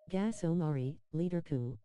Gas Omari, Leader Coup.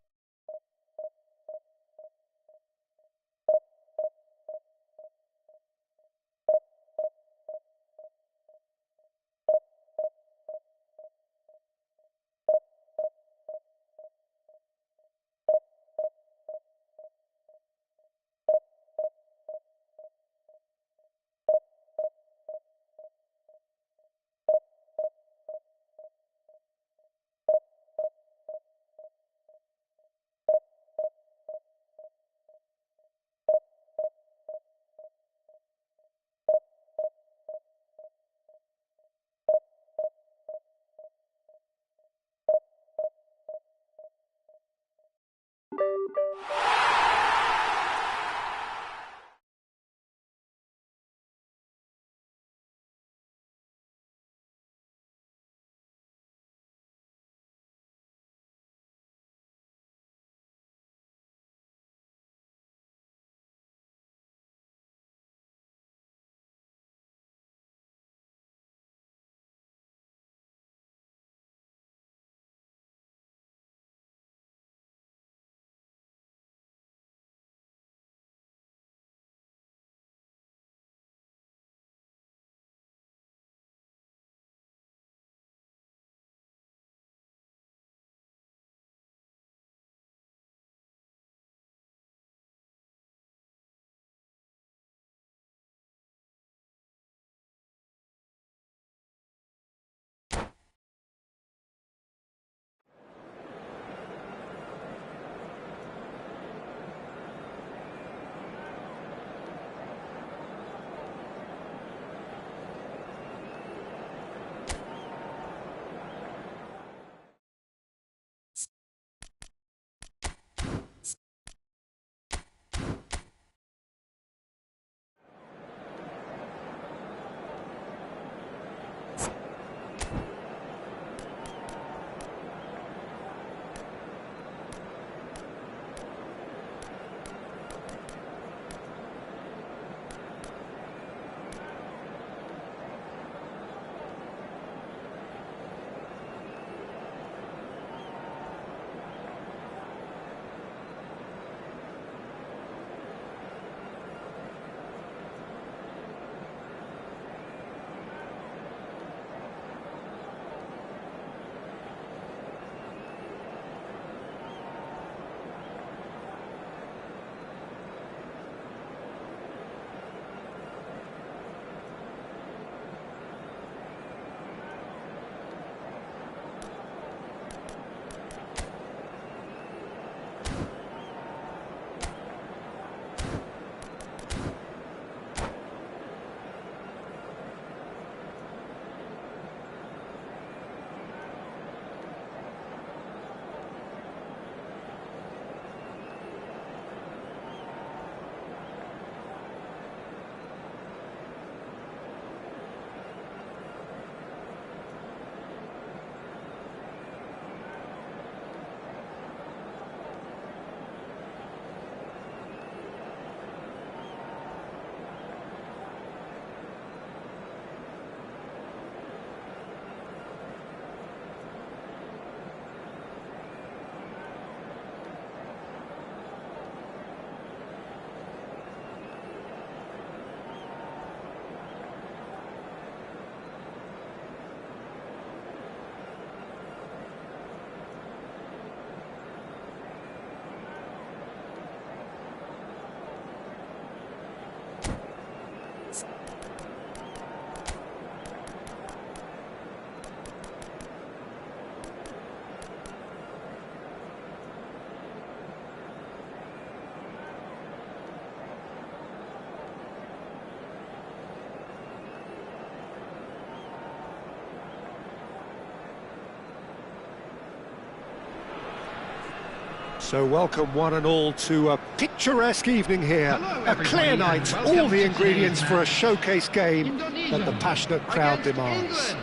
So welcome one and all to a picturesque evening here. A clear night, all the ingredients for a showcase game that the passionate crowd demands.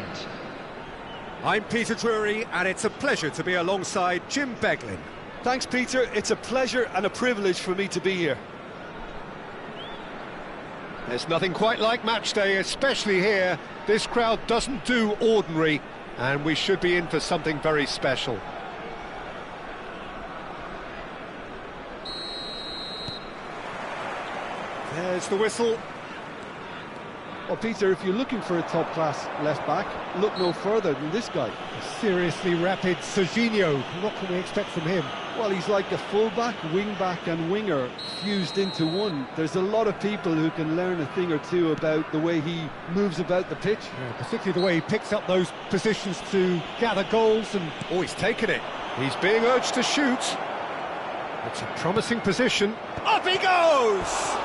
I'm Peter Drury, and it's a pleasure to be alongside Jim Beglin. Thanks, Peter. It's a pleasure and a privilege for me to be here. There's nothing quite like match day, especially here. This crowd doesn't do ordinary, and we should be in for something very special. There's the whistle. Well, Peter, if you're looking for a top-class left-back, look no further than this guy. A seriously rapid Serginho. What can we expect from him? Well, he's like a full-back, wing-back and winger fused into one. There's a lot of people who can learn a thing or two about the way he moves about the pitch. Yeah, particularly the way he picks up those positions to gather goals, and oh, he's taken it. He's being urged to shoot. It's a promising position. Up he goes!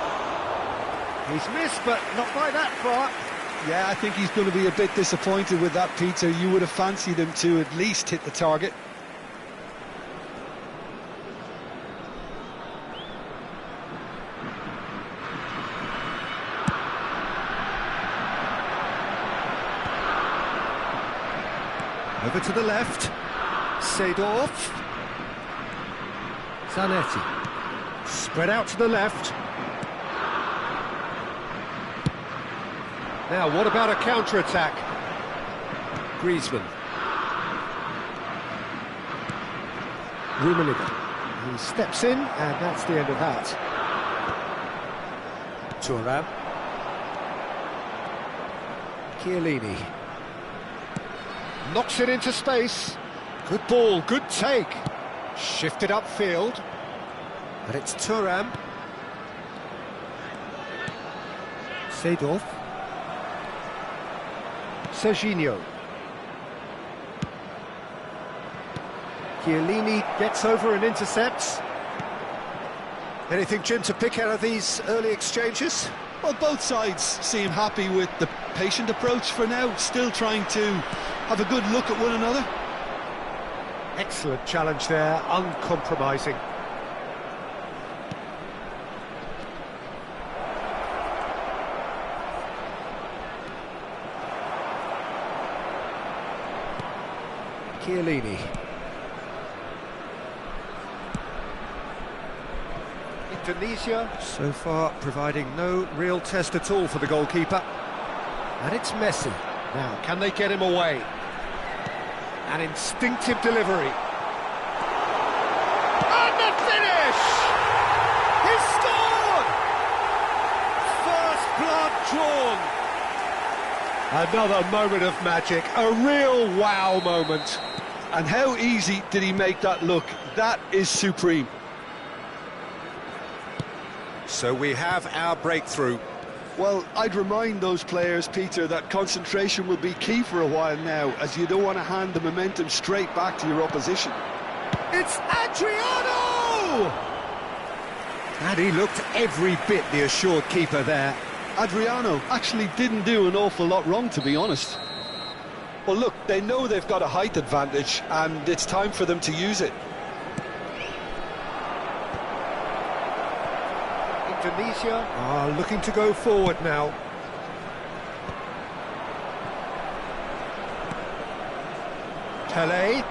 He's missed, but not by that far. Yeah, I think he's going to be a bit disappointed with that, Peter. You would have fancied him to at least hit the target. Over to the left. Seedorf. Zanetti. Spread out to the left. Now, what about a counter-attack? Griezmann. Rummenigge. He steps in, and that's the end of that. Thuram. Chiellini. Knocks it into space. Good ball, good take. Shifted upfield. And it's Thuram. Seedorf. Serginho. Chiellini gets over and intercepts. Anything, Jim, to pick out of these early exchanges? Well, both sides seem happy with the patient approach for now, still trying to have a good look at one another. Excellent challenge there, uncompromising. Chiellini. Indonesia, so far providing no real test at all for the goalkeeper. And it's Messi. Now, can they get him away? An instinctive delivery. And the finish! He scored! First blood drawn. Another moment of magic, a real wow moment. And how easy did he make that look? That is supreme. So we have our breakthrough. Well, I'd remind those players, Peter, that concentration will be key for a while now, as you don't want to hand the momentum straight back to your opposition. It's Adriano! And he looked every bit the assured keeper there. Adriano actually didn't do an awful lot wrong, to be honest. Well, look, they know they've got a height advantage, and it's time for them to use it. Indonesia are looking to go forward now. Pele,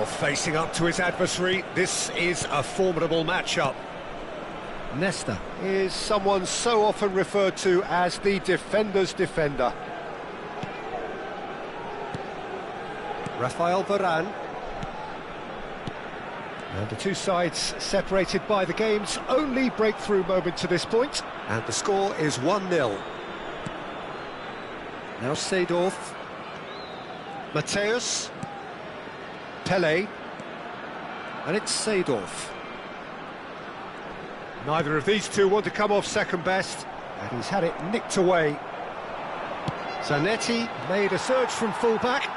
facing up to his adversary. This is a formidable matchup. Nesta is someone so often referred to as the defender's defender. Rafael Varane. And the two sides separated by the game's only breakthrough moment to this point. And the score is 1-0. Now Seedorf. Mateus. Pele. And it's Seedorf. Neither of these two want to come off second best, and he's had it nicked away. Zanetti made a surge from full-back,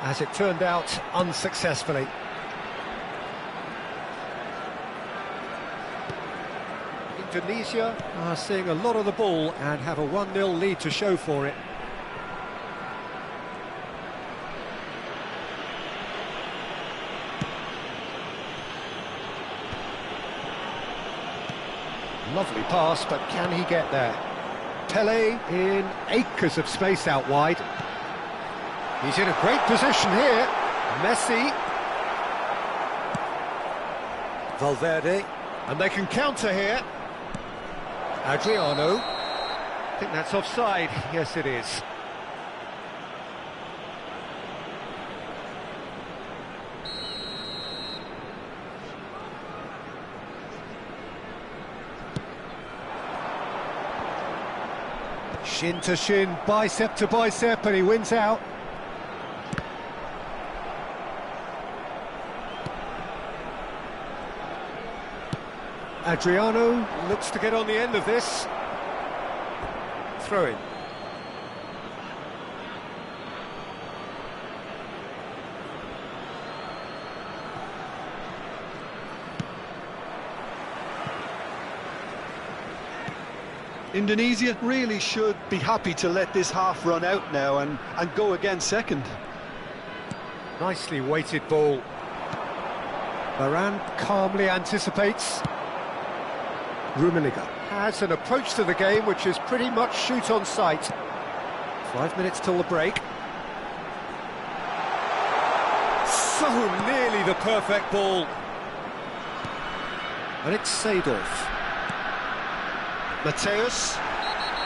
as it turned out unsuccessfully. Indonesia are seeing a lot of the ball and have a 1-0 lead to show for it. Lovely pass, but can he get there? Pele in acres of space out wide. He's in a great position here. Messi. Valverde. And they can counter here. Adriano. I think that's offside. Yes, it is. Shin to shin, bicep to bicep, and he wins out. Adriano looks to get on the end of this. Throw in. Indonesia really should be happy to let this half run out now and go again second. Nicely weighted ball. Varane calmly anticipates. Rummenigge has an approach to the game which is pretty much shoot on sight. 5 minutes till the break. So nearly the perfect ball. And it's Seedorf. Mateus.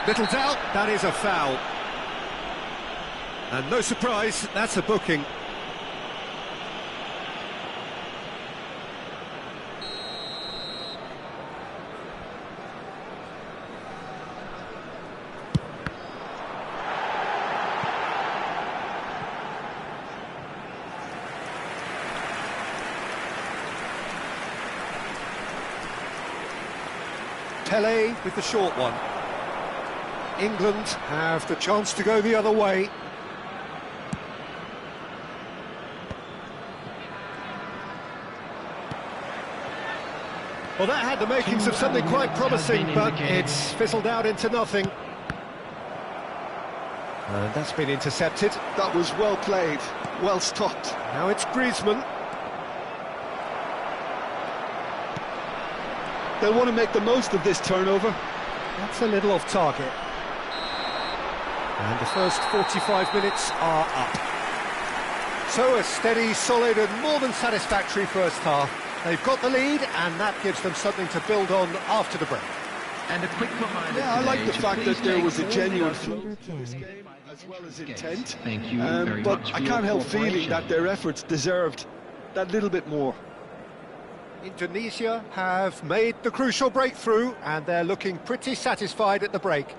Little doubt, that is a foul. And no surprise, that's a booking. Pele with the short one. England have the chance to go the other way. Well, that had the makings of something quite promising, but it's fizzled out into nothing. And that's been intercepted. That was well played, well stopped. Now it's Griezmann. They'll want to make the most of this turnover. That's a little off target. And the first 45 minutes are up. So a steady, solid and more than satisfactory first half. They've got the lead and that gives them something to build on after the break. And a quick reminder. Yeah, I like the fact that there was a genuine flow Leader to this Ken. game as well as intent. Thank you very But much I for can't your help feeling cooperation. that their efforts deserved that little bit more. Indonesia have made the crucial breakthrough and they're looking pretty satisfied at the break.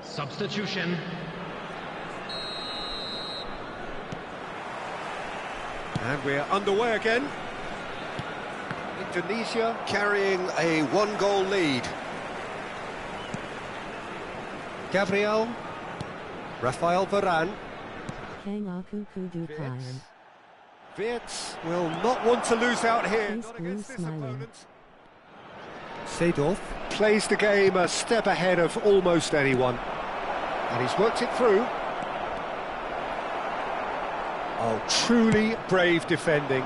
Substitution. And we're underway again. Indonesia carrying a one-goal lead. Gabriel. Rafael Varane. Kang Aku Kudu Plion. Wirtz will not want to lose out here. Face Not blue against this smiling. opponent. Seedorf plays the game a step ahead of almost anyone. And he's worked it through. Oh, truly brave defending.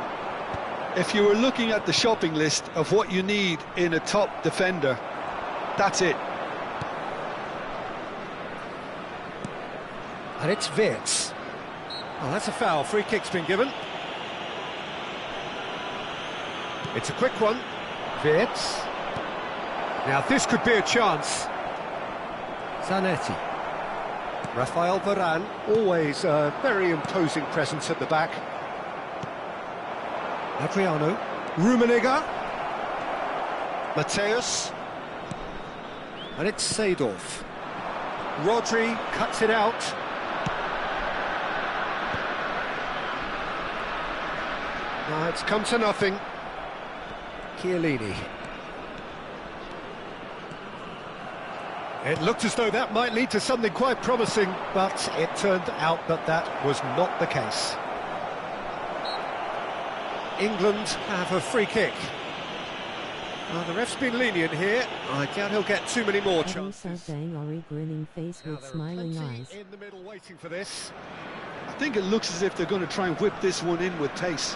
If you were looking at the shopping list of what you need in a top defender, that's it. And it's Wirtz. Oh, that's a foul. Free kick's been given. It's a quick one. Wirtz. Now this could be a chance. Zanetti. Rafael Varane, always a very imposing presence at the back. Adriano. Rummenigge. Mateus. And it's Seedorf. Rodri cuts it out. No, it's come to nothing. Chiellini. It looked as though that might lead to something quite promising, but it turned out that that was not the case. England have a free kick. Well, the ref's been lenient here. I doubt he'll get too many more chances. Grinning face with smiling eyes. In the middle waiting for this. I think it looks as if they're going to try and whip this one in with pace.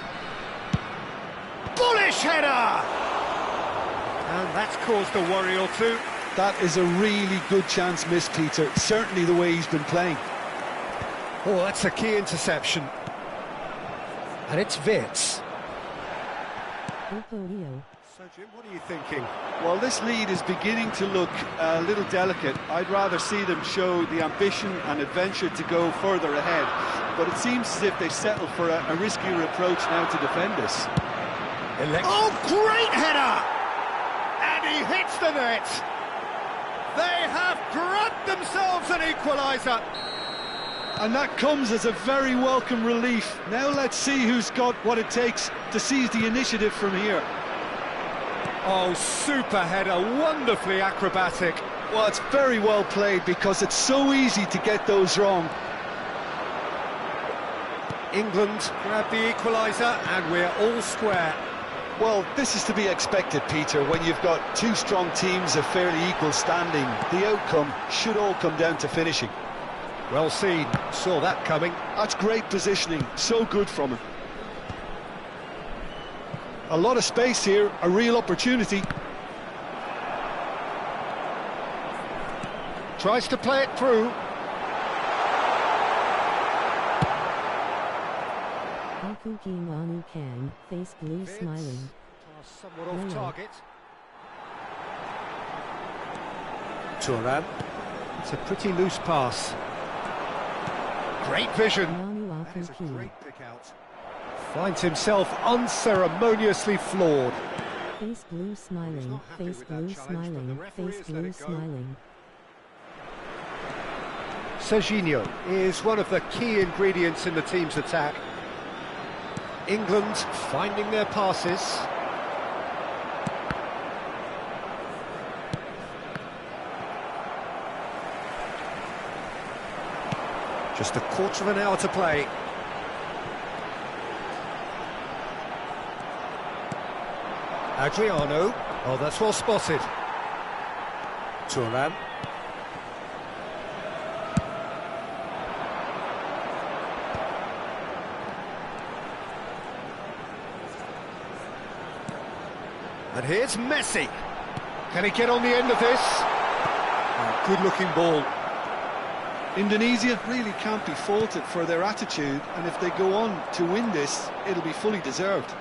Bullish header! And that's caused a worry or two. That is a really good chance missed, Peter. Certainly the way he's been playing. Oh, that's a key interception. And it's Vitz. So, Jim, what are you thinking? Well, this lead is beginning to look a little delicate. I'd rather see them show the ambition and adventure to go further ahead. But it seems as if they settle for a riskier approach now to defend this. Oh, great header! And he hits the net. They have grabbed themselves an equaliser. And that comes as a very welcome relief. Now let's see who's got what it takes to seize the initiative from here. Oh, super header, wonderfully acrobatic. Well, it's very well played because it's so easy to get those wrong. England grab the equaliser and we're all square. Well, this is to be expected, Peter. When you've got two strong teams of fairly equal standing, the outcome should all come down to finishing. Well seen, saw that coming. That's great positioning, so good from him. A lot of space here, a real opportunity. Tries to play it through. Manu Kang, face blue smiling. Somewhat off target. Thuram. It's a pretty loose pass. Great vision. That is a great pick out. Finds himself unceremoniously floored. Face blue smiling, face blue smiling, face blue smiling. Serginho is one of the key ingredients in the team's attack. England finding their passes. Just a quarter of an hour to play. Adriano. Oh, that's well spotted. Thuram. And here's Messi. Can he get on the end of this? Oh, good-looking ball. Indonesia really can't be faulted for their attitude, and if they go on to win this, it'll be fully deserved.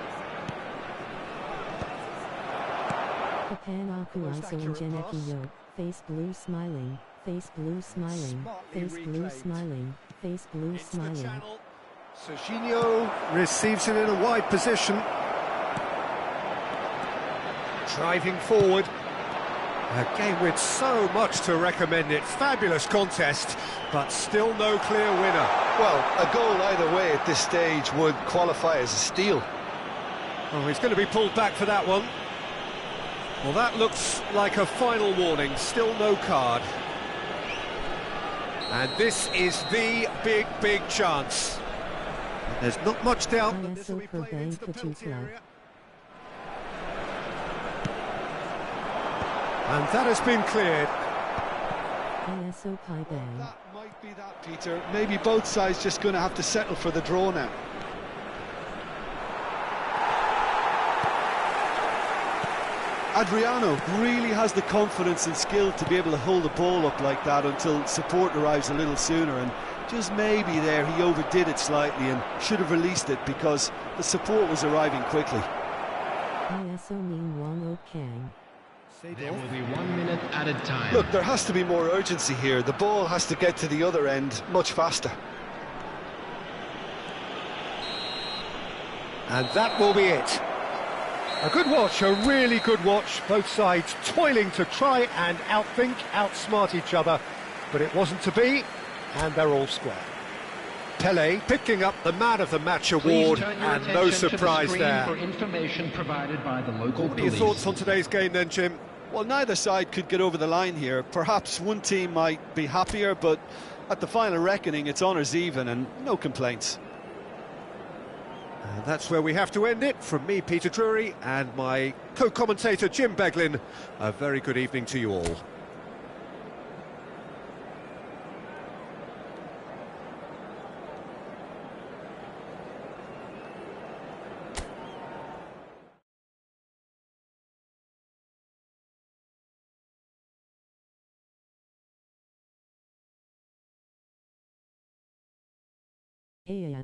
Face blue smiling, face blue smiling, face blue smiling, face blue smiling. Serginho receives it in a wide position. Driving forward. A game with so much to recommend it. Fabulous contest, but still no clear winner. Well, a goal either way at this stage would qualify as a steal. Oh, he's going to be pulled back for that one. Well, that looks like a final warning. Still no card. And this is the big chance. There's not much doubt that this will be played into the penalty area. And that has been cleared. That might be that, Peter. Maybe both sides just going to have to settle for the draw now. Adriano really has the confidence and skill to be able to hold the ball up like that until support arrives a little sooner, and just maybe there he overdid it slightly and should have released it because the support was arriving quickly. There will be 1 minute added time. Look, there has to be more urgency here. The ball has to get to the other end much faster. And that will be it. A good watch, a really good watch. Both sides toiling to try and outsmart each other. But it wasn't to be, and they're all square. Pele picking up the Man of the Match Please award, turn your and no attention to the surprise screen there. for information provided by the local What are your police. thoughts on today's game then, Jim? Well, neither side could get over the line here. Perhaps one team might be happier, but at the final reckoning, it's honours even and no complaints. And that's where we have to end it. From me, Peter Drury, and my co-commentator, Jim Beglin, a very good evening to you all. Yeah.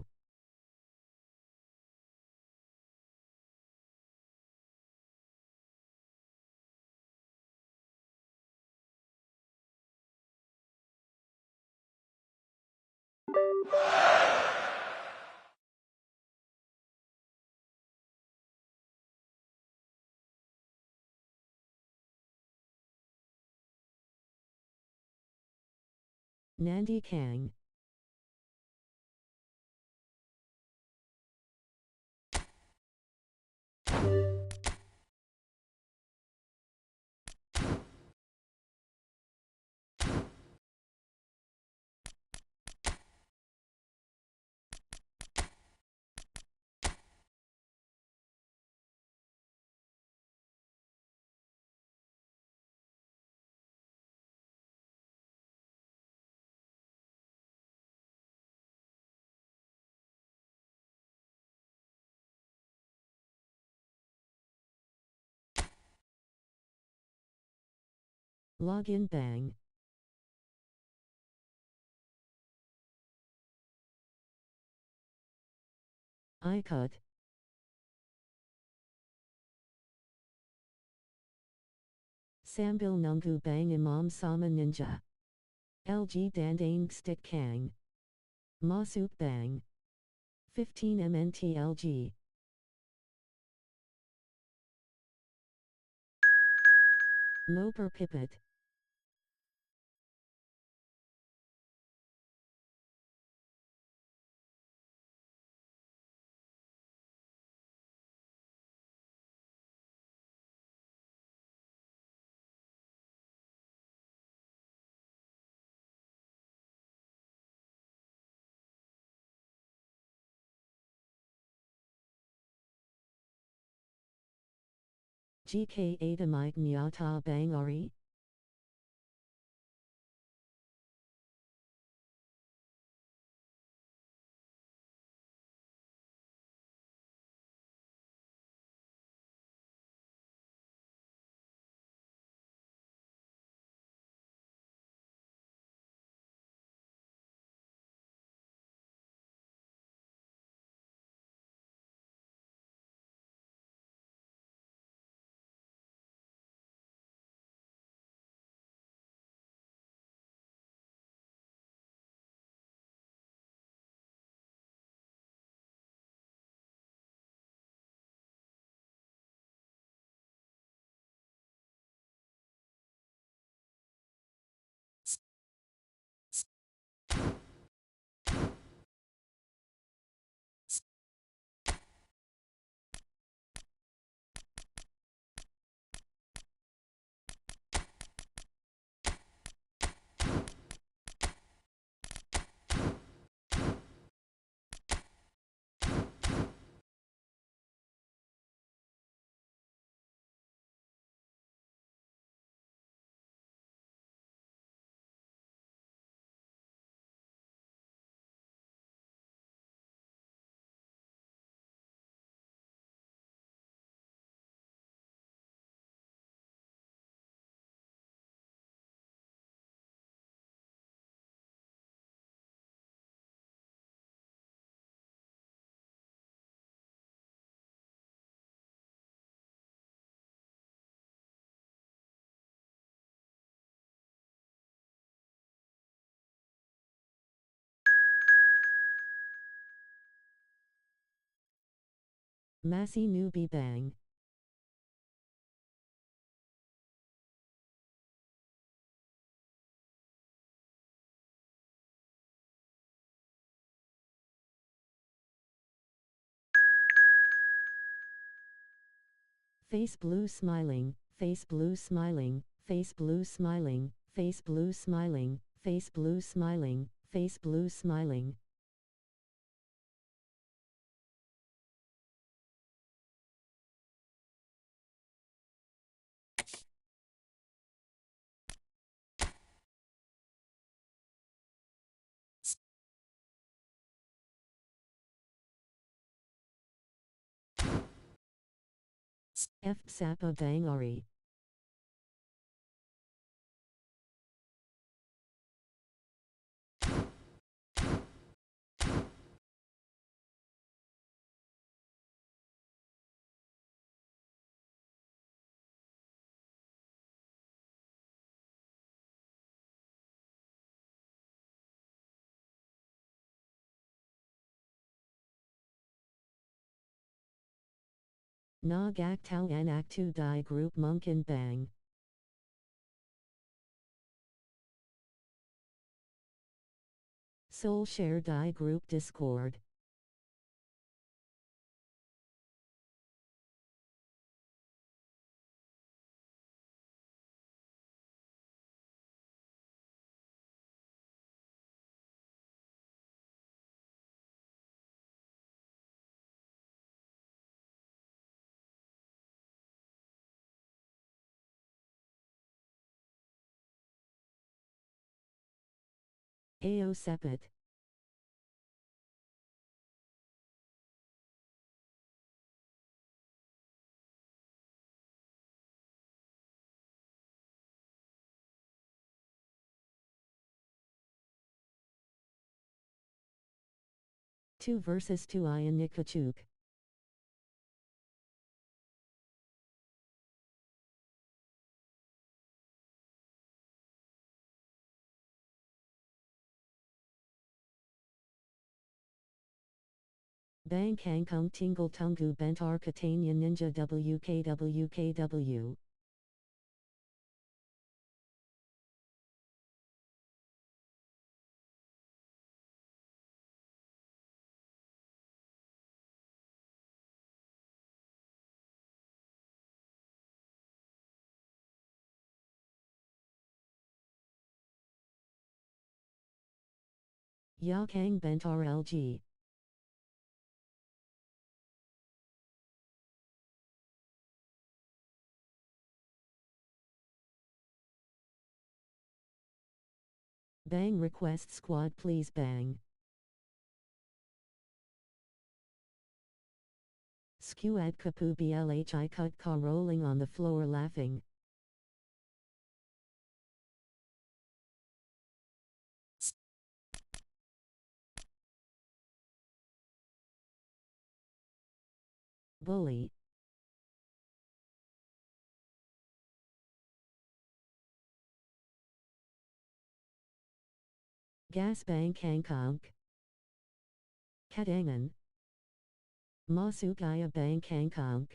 Nandi Kang. Login bang. iCut. Sambil Nungu Bang Imam Sama Ninja. LG Dandang Stick Kang. Masuk Bang. 15 MNT LG. Loper Pipit. GK Adamite Nyata Bang Ari. Masi Nubi Bang. Face blue smiling, face blue smiling, face blue smiling, face blue smiling, face blue smiling, face blue smiling. F Sapa Bangari. Na Gak Tau Anak Tu Dai Group Munkin Bang. Soul Share Dai Group Discord. Ao Sepet. Two versus two Ian Nikachuk. Bang Kang Kung Tingle Tungu Bentar Katania Ninja WKWKW. Ya Kang Bentar LG. Bang request squad please bang. Squad Kapu BLHI cut car rolling on the floor laughing. Bully. Gas Bang Kang Kong. Kadangan. Masugaya Bang Kang Kong.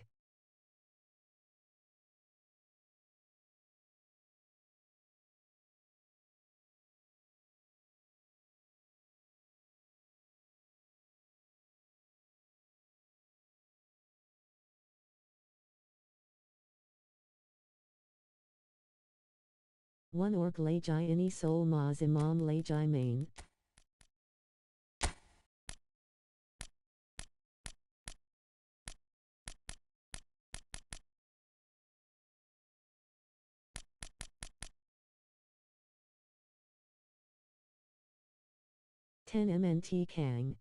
One org lajai ini sol maz imam lajai main. Ten MNT Kang.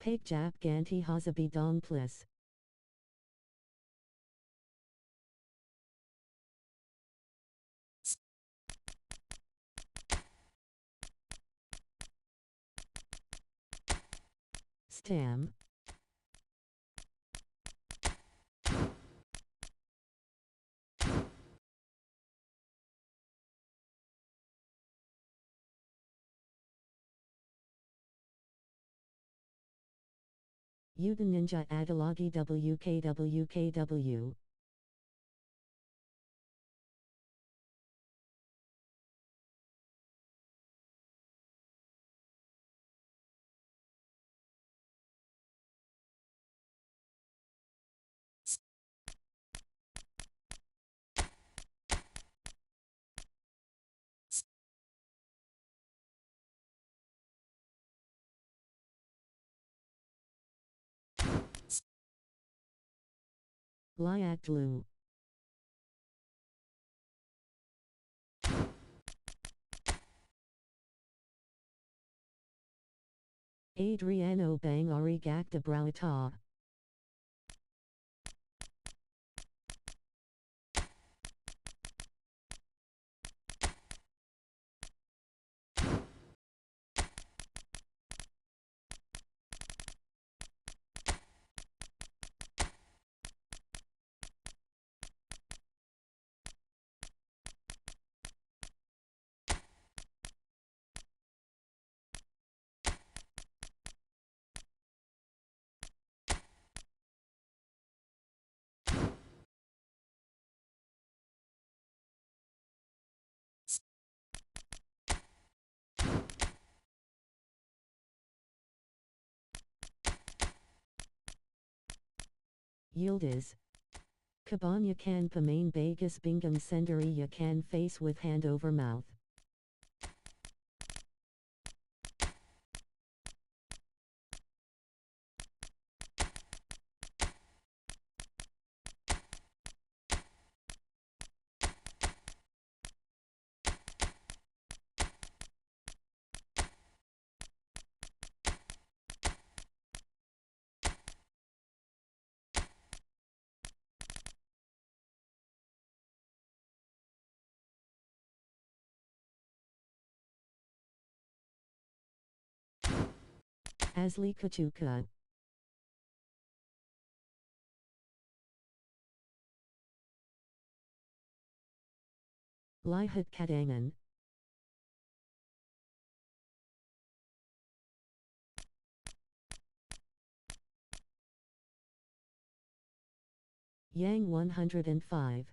Pek Jap Ganti Hazabi Dong Plus. Stam. Uden Ninja Adalogi WKWKW. Liatlu. Adriano Bang Arigak de Brauta. Yildiz. Kaban Yakan Pamain Bagas Bingam Sendari Yakan face with hand over mouth. Asli Kachuka. Lihat Kadangan. Yang 105.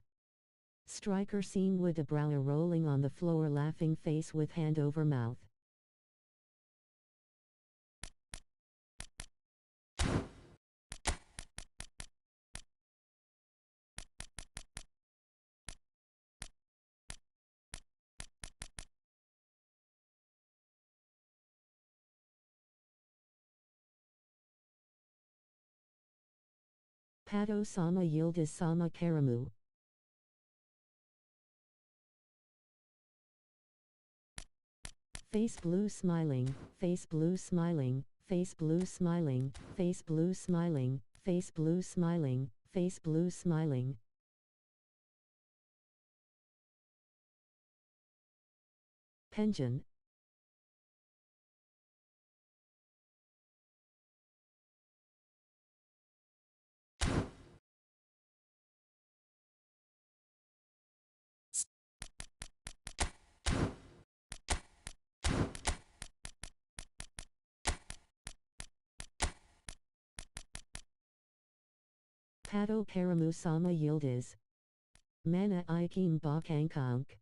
Striker seen with a brower rolling on the floor laughing face with hand over mouth. Pato Sama Yildiz Sama Karamu. Face blue smiling, face blue smiling, face blue smiling, face blue smiling, face blue smiling, face blue smiling. Pension. Pato Karamu Sama Yildiz. Mana Ikim Bakangkank.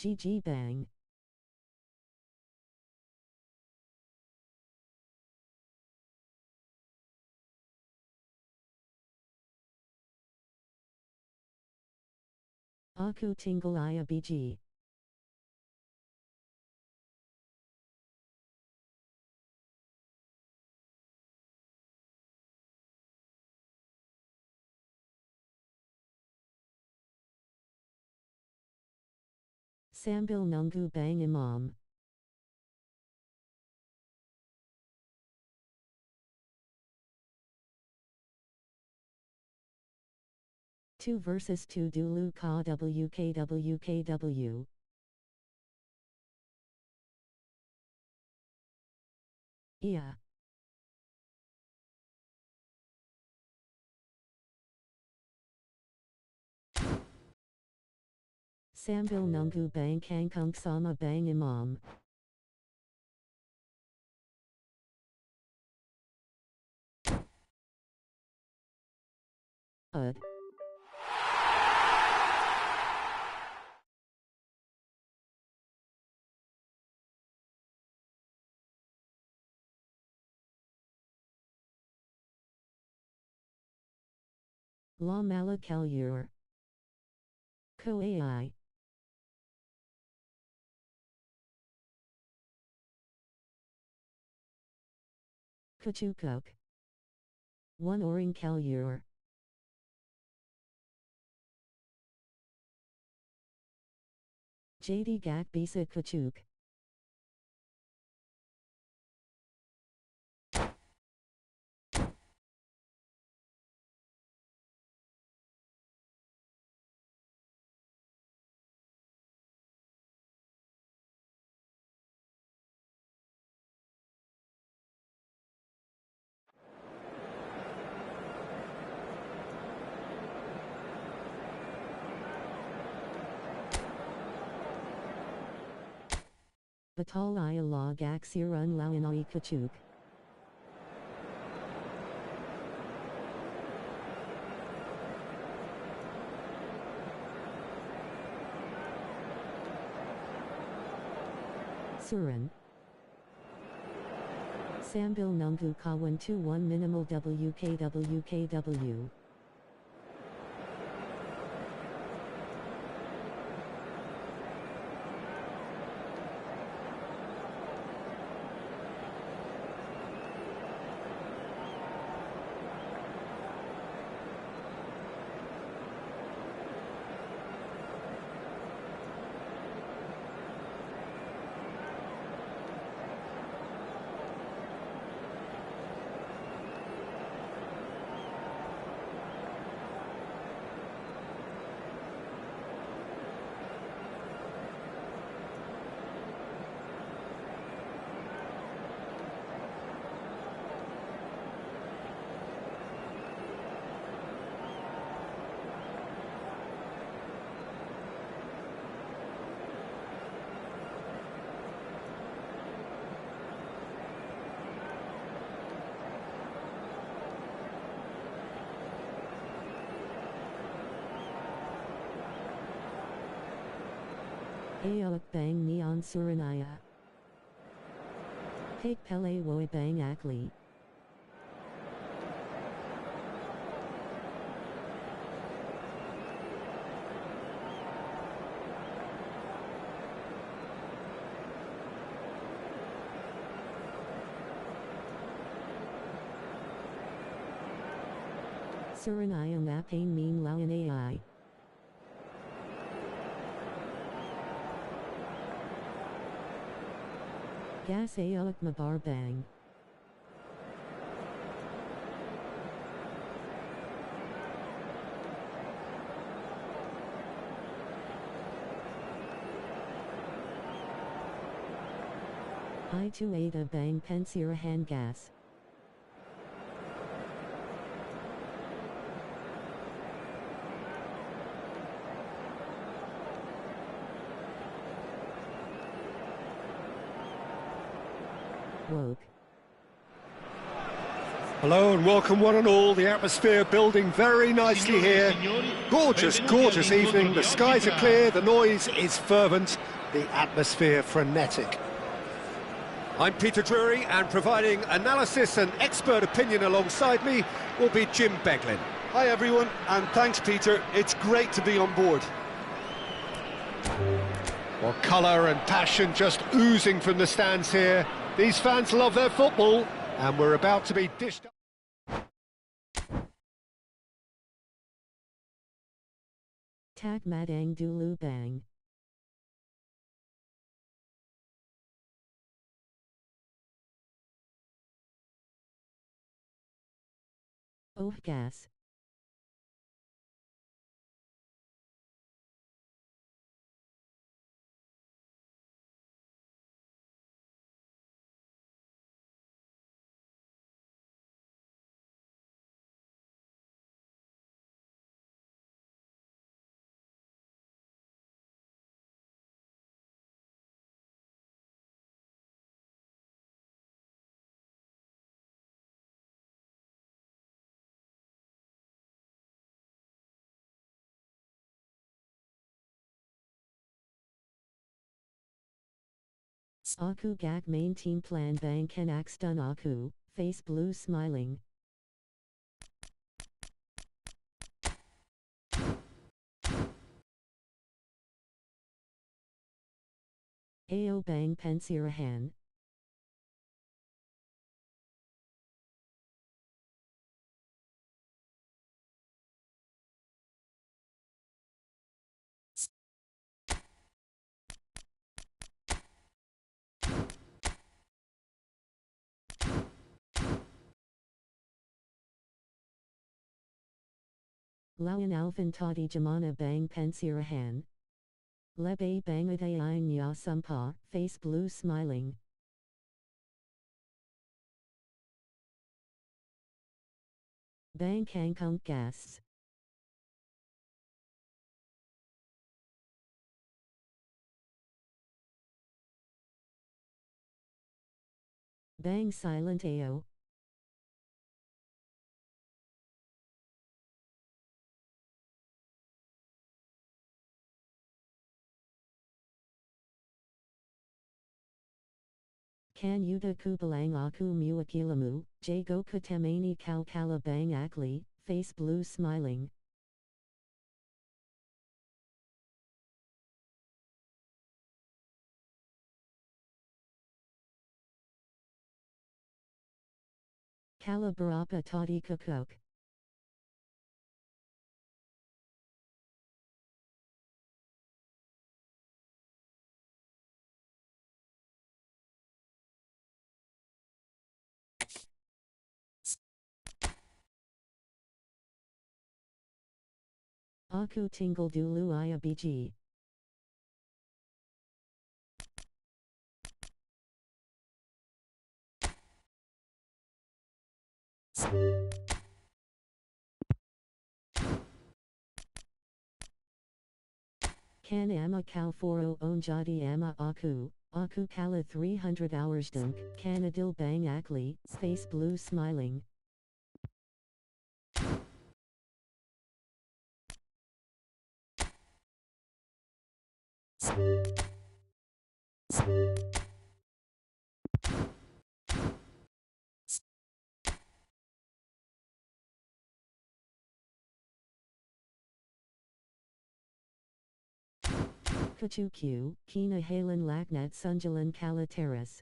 GG Bang. Aku tinggal ia biji. Sambil nunggu bang imam. Two versus two dulu KWKWKW. Ia. Sambil nunggu bang kangkung sama bang imam. La Malakalyur. Ko AI. Kachukuk. One Orang Kalyur. JD Gak Bisa Kachuk. Batal ia la gak sirun lawanai kachuk. Suran. Sambil nunggu kawan 2-1 minimal WKWKW. Aok bang neon suranaya. Hake pele woi bang akli. Suranaya ngapain mean lawan AI. Gas aok Mabar bang. I2 bang pensirahan gas. Woke. Hello and welcome one and all. The atmosphere building very nicely here. Gorgeous, gorgeous evening. The skies are clear, the noise is fervent, the atmosphere frenetic. I'm Peter Drury, and providing analysis and expert opinion alongside me will be Jim Beglin. Hi everyone, and thanks Peter, it's great to be on board. Well, colour and passion just oozing from the stands here. These fans love their football, and we're about to be dished up. Tag Madang Dulu Bang. Oh gas. Aku Gak main team plan bang Kenak stun Aku, face blue smiling. Ao bang Pensirahan. Lawan Alvin Tadi Jamana bang Pensirahan. Lebe bangadayan ya sumpa, face blue smiling. Bang Kangkung gas. Bang silent Ao. Kan Yuda Kubalang Aku Muakilamu, Jago Kutemani Kalkala Bang Akli, face blue smiling. Kala Barapa Tadi Kukuk. Aku Tingle Dulu Iya BG. Kan ama kau foro onjadi ama aku kala 300 hours dunk, kanadil bang akli, face blue smiling. Kuchukyu, Kina Halen Laknat Sunjalan Kala Teras.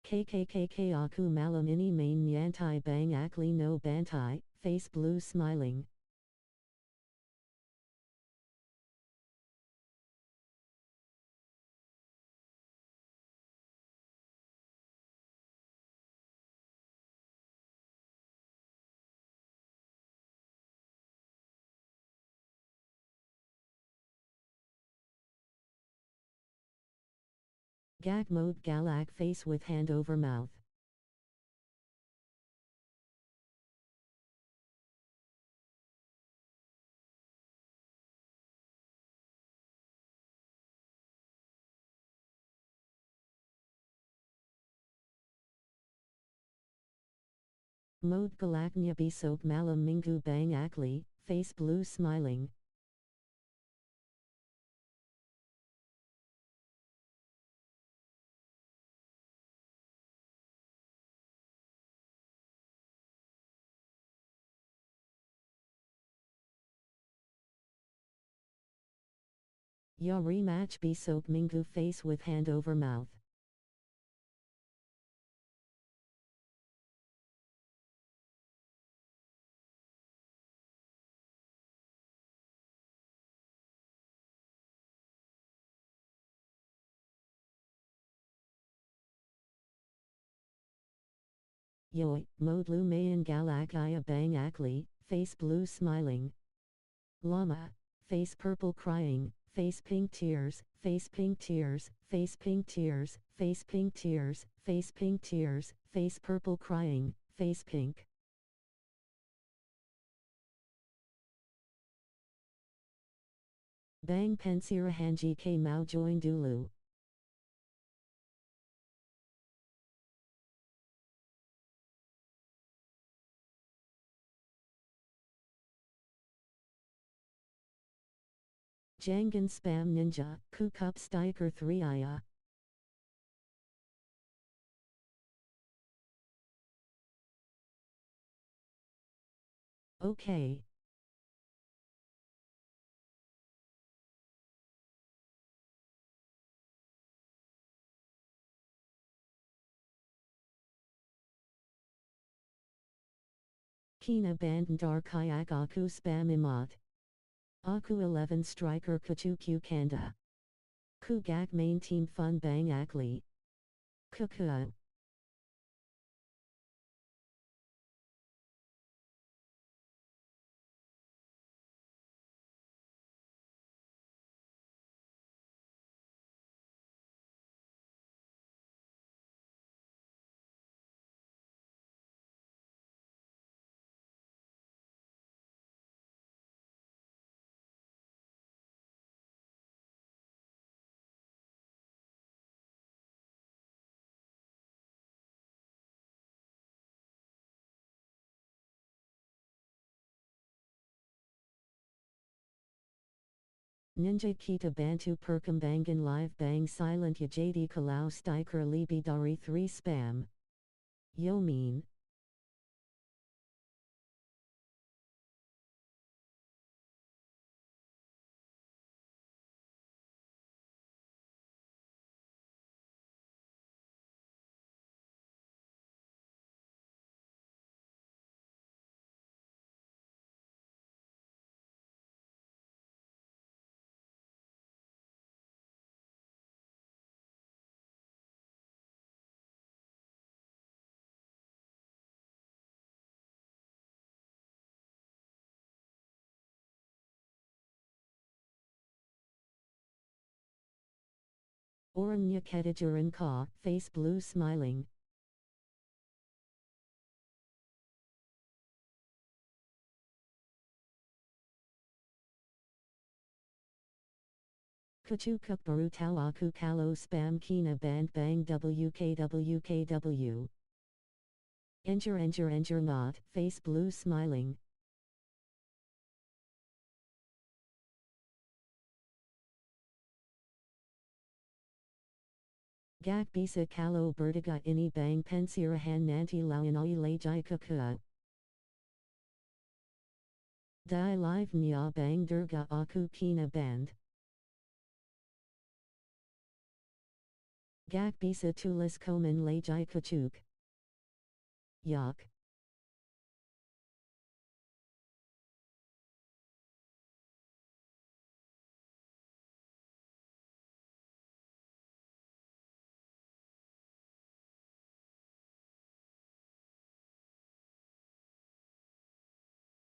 KKKK Aku Malam Ini Main Nyantai Bang Akli No Bantai, face blue smiling. Gag mode Galak face with hand over mouth. Mode galaknya besok malam minggu bang akli, face blue smiling. Ya rematch besok minggu face with hand over mouth. Yoi, mode lumayan galak iya bang akli, face blue smiling. Lama, face purple crying, face pink tears, face pink tears, face pink tears, face pink tears, face pink tears, face purple crying, face pink. Bang pensirahanji ke mau join dulu. Jangan spam ninja, ku cup stiker 3 iya. Okay. Kina bandar kayak aku spam imat. Aku 11 striker kuchu kanda. Ku gak main team fun bang akli. Kuku. Ninja kita bantu perkembangan live bang silent ya jadi kalau stiker lebih dari 3 spam. Yo mean. Orangnya ketiduran ka, face blue smiling. Kuchukuk baru tau aku kalau spam kina band bang WKWKW. Enger not, face blue smiling. Gak bisa kalau bertiga ini bang pensirahan nanti lawan lagi kukua. Die live nya bang durga aku kina band. Gak bisa tulis komen lagi kuchuk. Yak.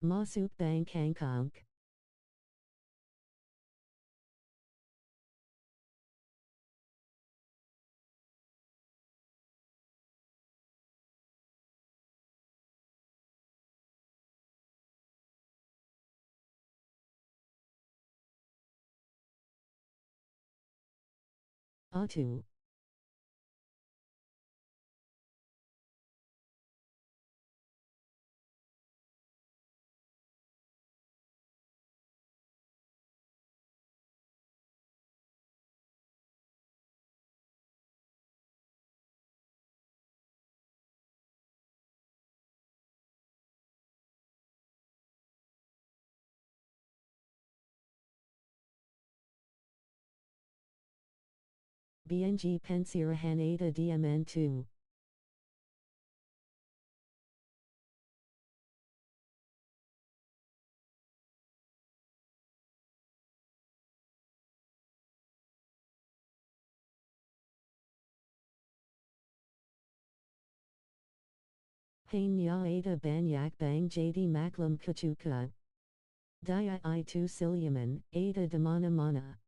Masuk bang kangkang. Atu. BNG Pensirahan Ada DMN2. Hain Ya Ada Banyak Bang JD Maklam Kachuka. Daya I2 Silyaman, Ada Damana Mana.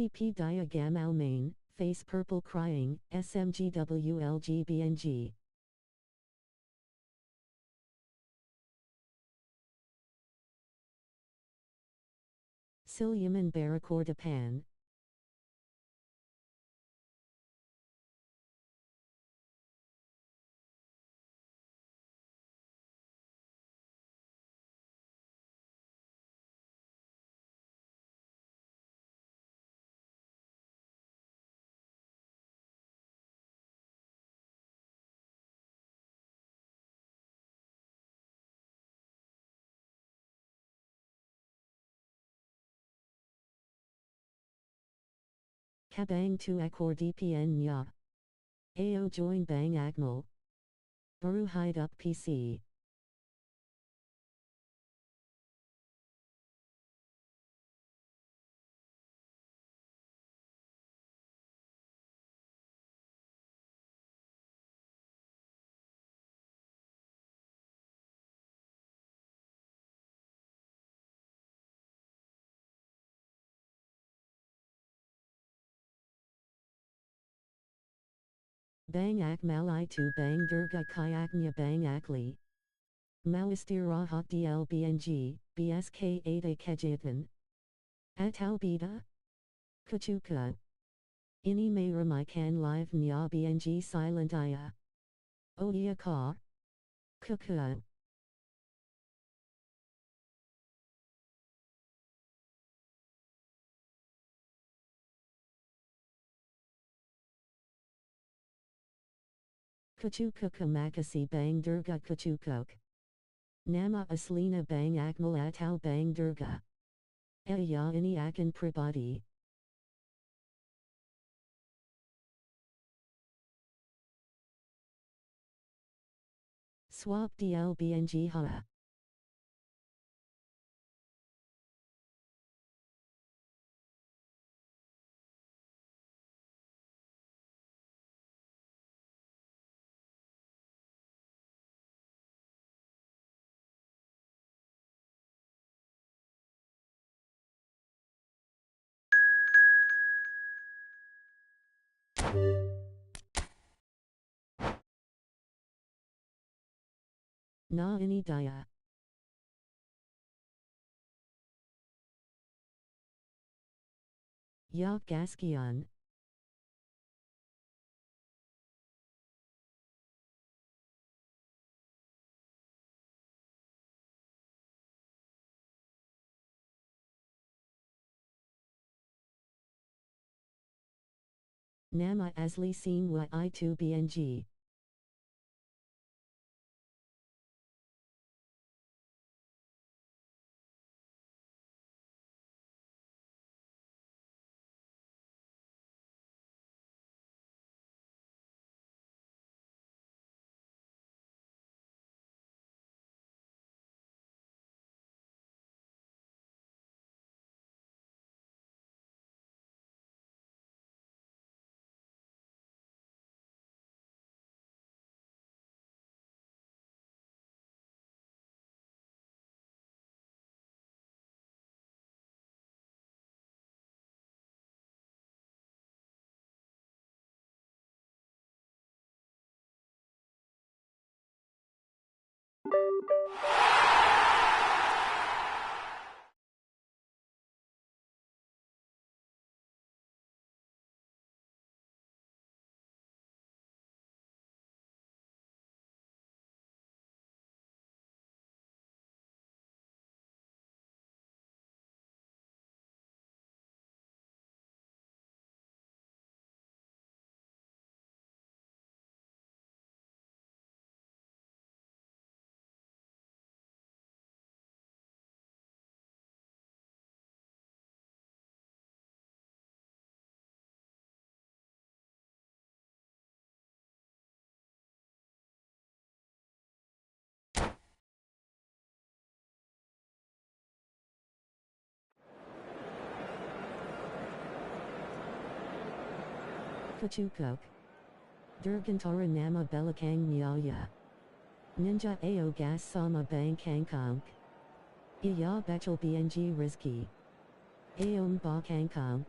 TP Dia Gam Almain, Face Purple Crying, SMGWLGBNG. Silyaman Barakordapan. Kabang tu akor DPN nya. Ao join bang akmal. Baru hide up PC. Bang ak malai tu bang durga kayaknya bang akli. Mawistirahat DLBNG, BSK Ada Kejatan. Atau bida? Kachuka. Ini may ramaikan live nya BNG silent iya. O iya ka? Kukua. Kachuka kamakasi bang durga kachukuk. Nama aslina bang akmal atau bang durga. Ya ini akan pribadi. Swap DLBNG ha. Na ini daya. Yak gaskian. Nama asli sim wa I2 BNG. Kachukok. Durgantara nama belakang nyaya. Ninja ao gas sama bang kangkong. Iya bechel bng rizki. Aom ba kangkong.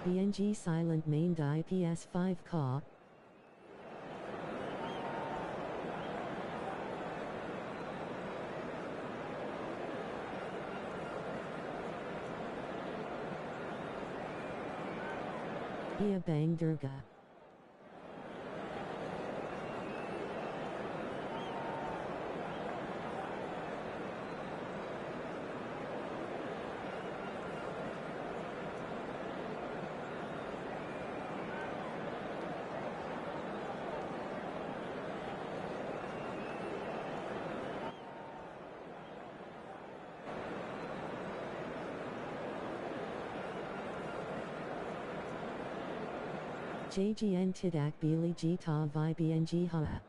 BNG silent main die PS5 ka. Ia bang durga. JGN Tidak Bili Jita Vi BNG Ha.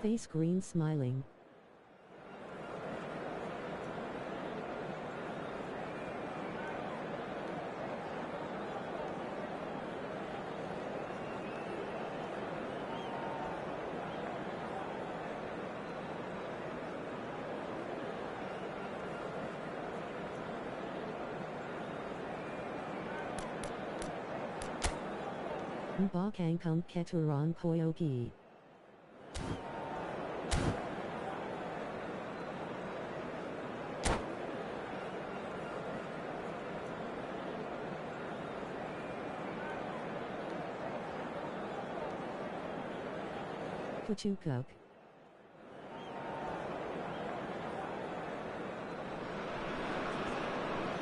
Face green smiling. Ba kangkung keturan koyoki. Kachukok.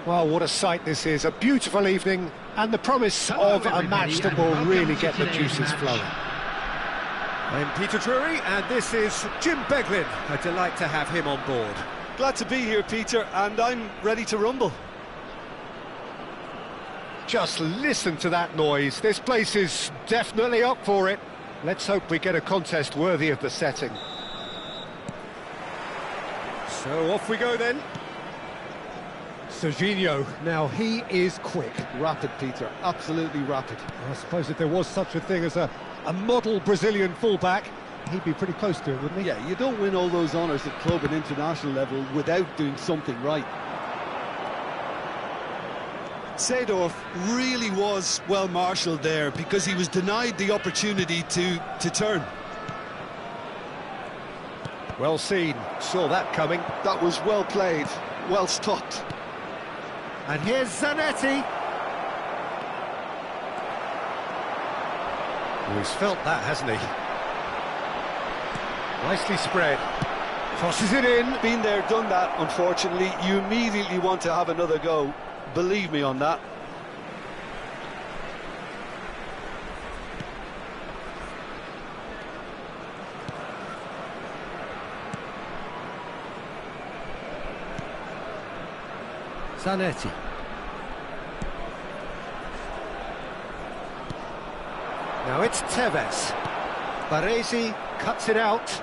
Well, what a sight this is. A beautiful evening and the promise of a match that will really get the juices flowing. I'm Peter Drury and this is Jim Beglin. A delight to have him on board. Glad to be here, Peter, and I'm ready to rumble. Just listen to that noise. This place is definitely up for it. Let's hope we get a contest worthy of the setting. So off we go then. Serginho, now he is quick. Rapid, Peter, absolutely rapid. I suppose if there was such a thing as a model Brazilian fullback, he'd be pretty close to it, wouldn't he? Yeah, you don't win all those honours at club and international level without doing something right. Seedorf really was well marshalled there because he was denied the opportunity to turn. Well seen, saw that coming. That was well played, well stopped. And here's Zanetti. Oh, he's felt that, hasn't he? Nicely spread. Crosses it in. Been there, done that, unfortunately. You immediately want to have another go. Believe me on that. Zanetti. Now it's Tevez. Baresi cuts it out.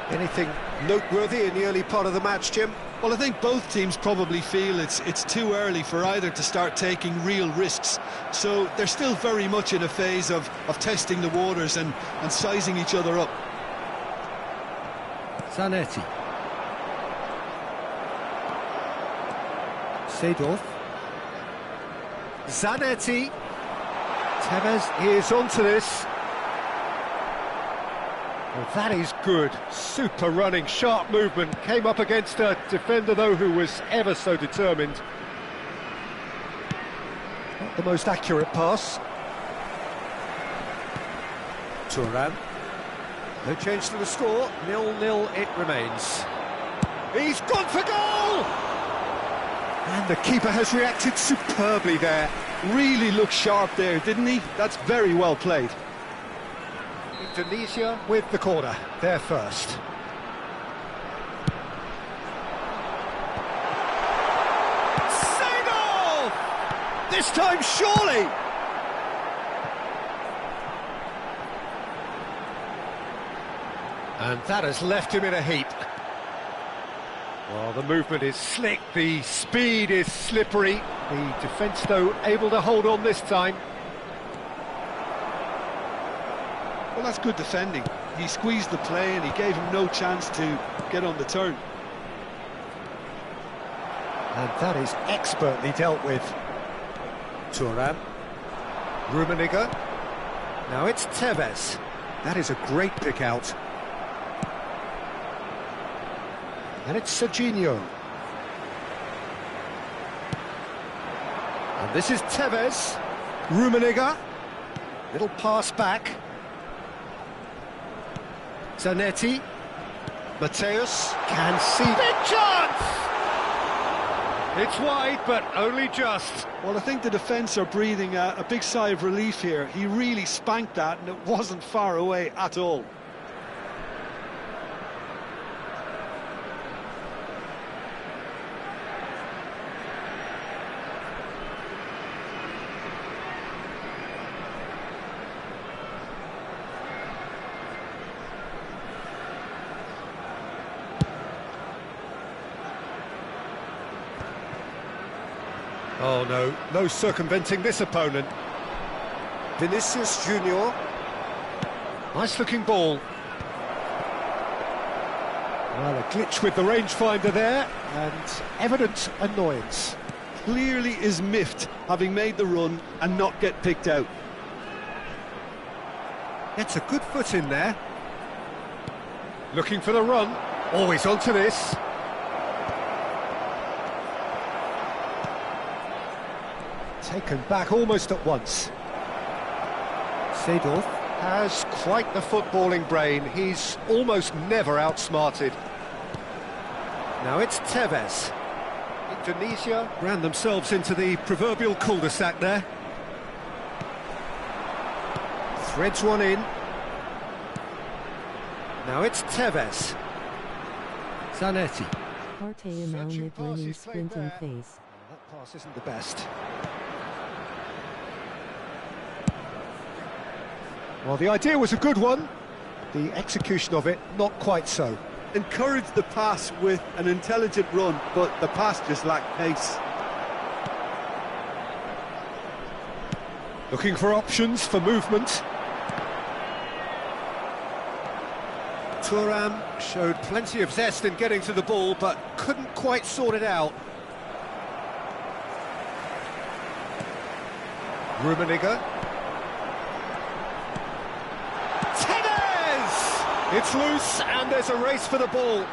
Anything noteworthy in the early part of the match, Jim? Well, I think both teams probably feel it's too early for either to start taking real risks. So they're still very much in a phase of testing the waters and sizing each other up. Zanetti. Seedorf. Zanetti. Tevez is onto this. Well, that is good. Super running, sharp movement. Came up against a defender, though, who was ever so determined. Not the most accurate pass. Thuram. No change to the score, 0-0 it remains. He's gone for goal! And the keeper has reacted superbly there. Really looked sharp there, didn't he? That's very well played. Indonesia with the corner, they're first. Save! This time surely! And that has left him in a heap. Well, the movement is slick, the speed is slippery. The defence, though, able to hold on this time. Well, that's good defending. He squeezed the play and he gave him no chance to get on the turn. And that is expertly dealt with. Thuram. Rummenigge. Now it's Tevez. That is a great pick out. And it's Serginho. And this is Tevez. Rummenigge. Little pass back. Zanetti. Mateus can see. Big chance! It's wide, but only just. Well, I think the defence are breathing a big sigh of relief here. He really spanked that and it wasn't far away at all. Oh no, no circumventing this opponent. Vinicius Junior. Nice looking ball. Well, a glitch with the rangefinder there, and evident annoyance. Clearly is miffed, having made the run and not get picked out. Gets a good foot in there. Looking for the run. Always onto this. Taken back almost at once. Seedorf has quite the footballing brain. He's almost never outsmarted. Now it's Tevez. Indonesia ran themselves into the proverbial cul-de-sac there. Threads one in. Now it's Tevez. Zanetti. Partey Amal winning sprinting face. That pass isn't the best. Well, the idea was a good one. The execution of it, not quite so. Encouraged the pass with an intelligent run, but the pass just lacked pace. Looking for options for movement. Thuram showed plenty of zest in getting to the ball, but couldn't quite sort it out. Rummenigge. It's loose, and there's a race for the ball.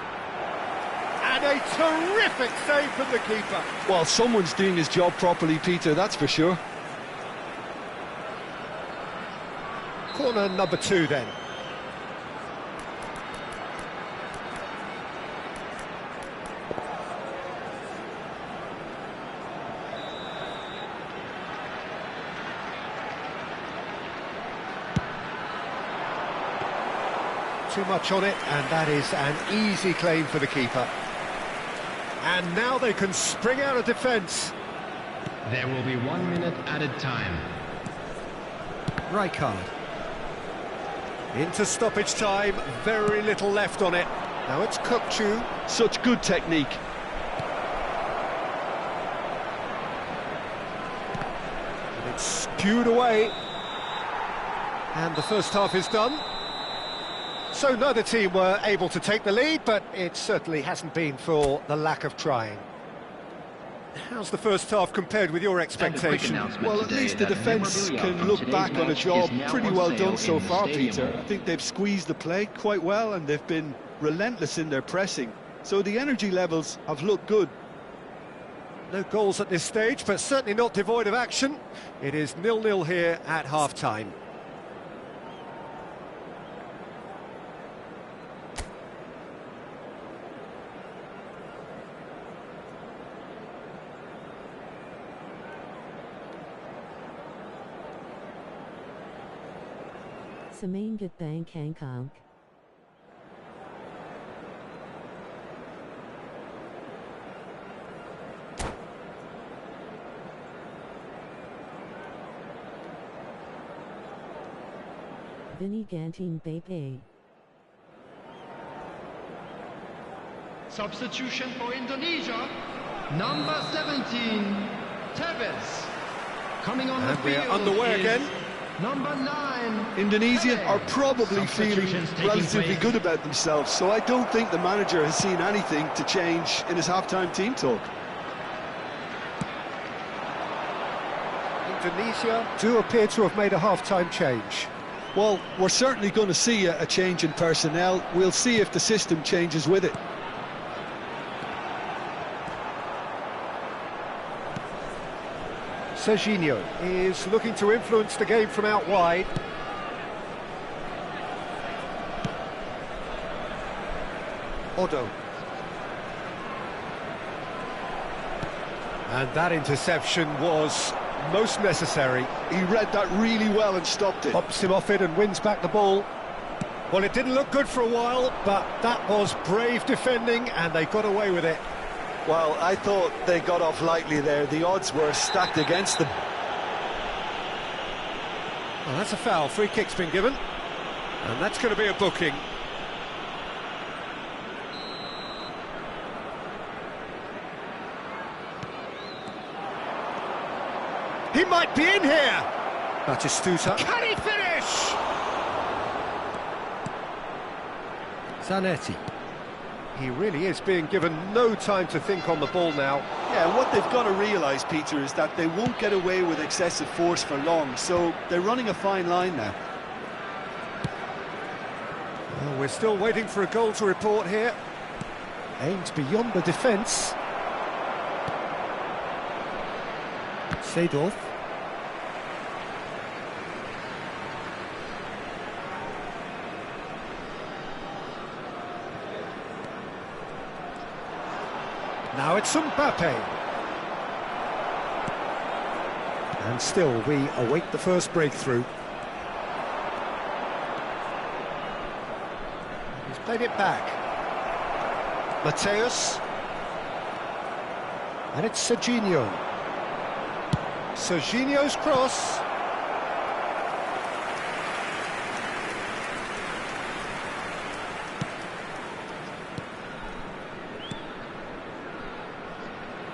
And a terrific save from the keeper. Well, someone's doing his job properly, Peter, that's for sure. Corner number 2, then. Too much on it, and that is an easy claim for the keeper. And now they can spring out of defence. There will be 1 minute added time. Rijkaard. Into stoppage time, very little left on it. Now it's Kukçu. Such good technique. And it's skewed away. And the first half is done. So neither team were able to take the lead, but it certainly hasn't been for the lack of trying. How's the first half compared with your expectations? Well, at least the defence can look back on a job pretty well done so far, Peter. I think they've squeezed the play quite well and they've been relentless in their pressing. So the energy levels have looked good. No goals at this stage, but certainly not devoid of action. It is 0-0 here at half-time. Samangat Bang Kangkong. Vinny Gantin Bepe. Substitution for Indonesia. Number 17, Tevez. Coming on the And we're field underway is again. Number 9. Indonesia Tevez. are probably feeling Substitutions taking relatively place. good about themselves, so I don't think the manager has seen anything to change in his half-time team talk. Indonesia do appear to have made a half-time change. Well, we're certainly going to see a change in personnel. We'll see if the system changes with it. Serginho is looking to influence the game from out wide. Odo. And that interception was most necessary. He read that really well and stopped it. Pops him off it and wins back the ball. Well, it didn't look good for a while, but that was brave defending and they got away with it. Well, I thought they got off lightly there. The odds were stacked against them. Well, that's a foul. Free kick's been given. And that's going to be a booking. He might be in here. Batistuta. Can he finish? Zanetti. He really is being given no time to think on the ball now. Yeah, what they've got to realise, Peter, is that they won't get away with excessive force for long, so they're running a fine line now. Well, we're still waiting for a goal to report here. Aimed beyond the defence. Seedorf. Now it's Mbappe. And still we await the first breakthrough. He's played it back. Mateus. And it's Serginho. Serginho's cross.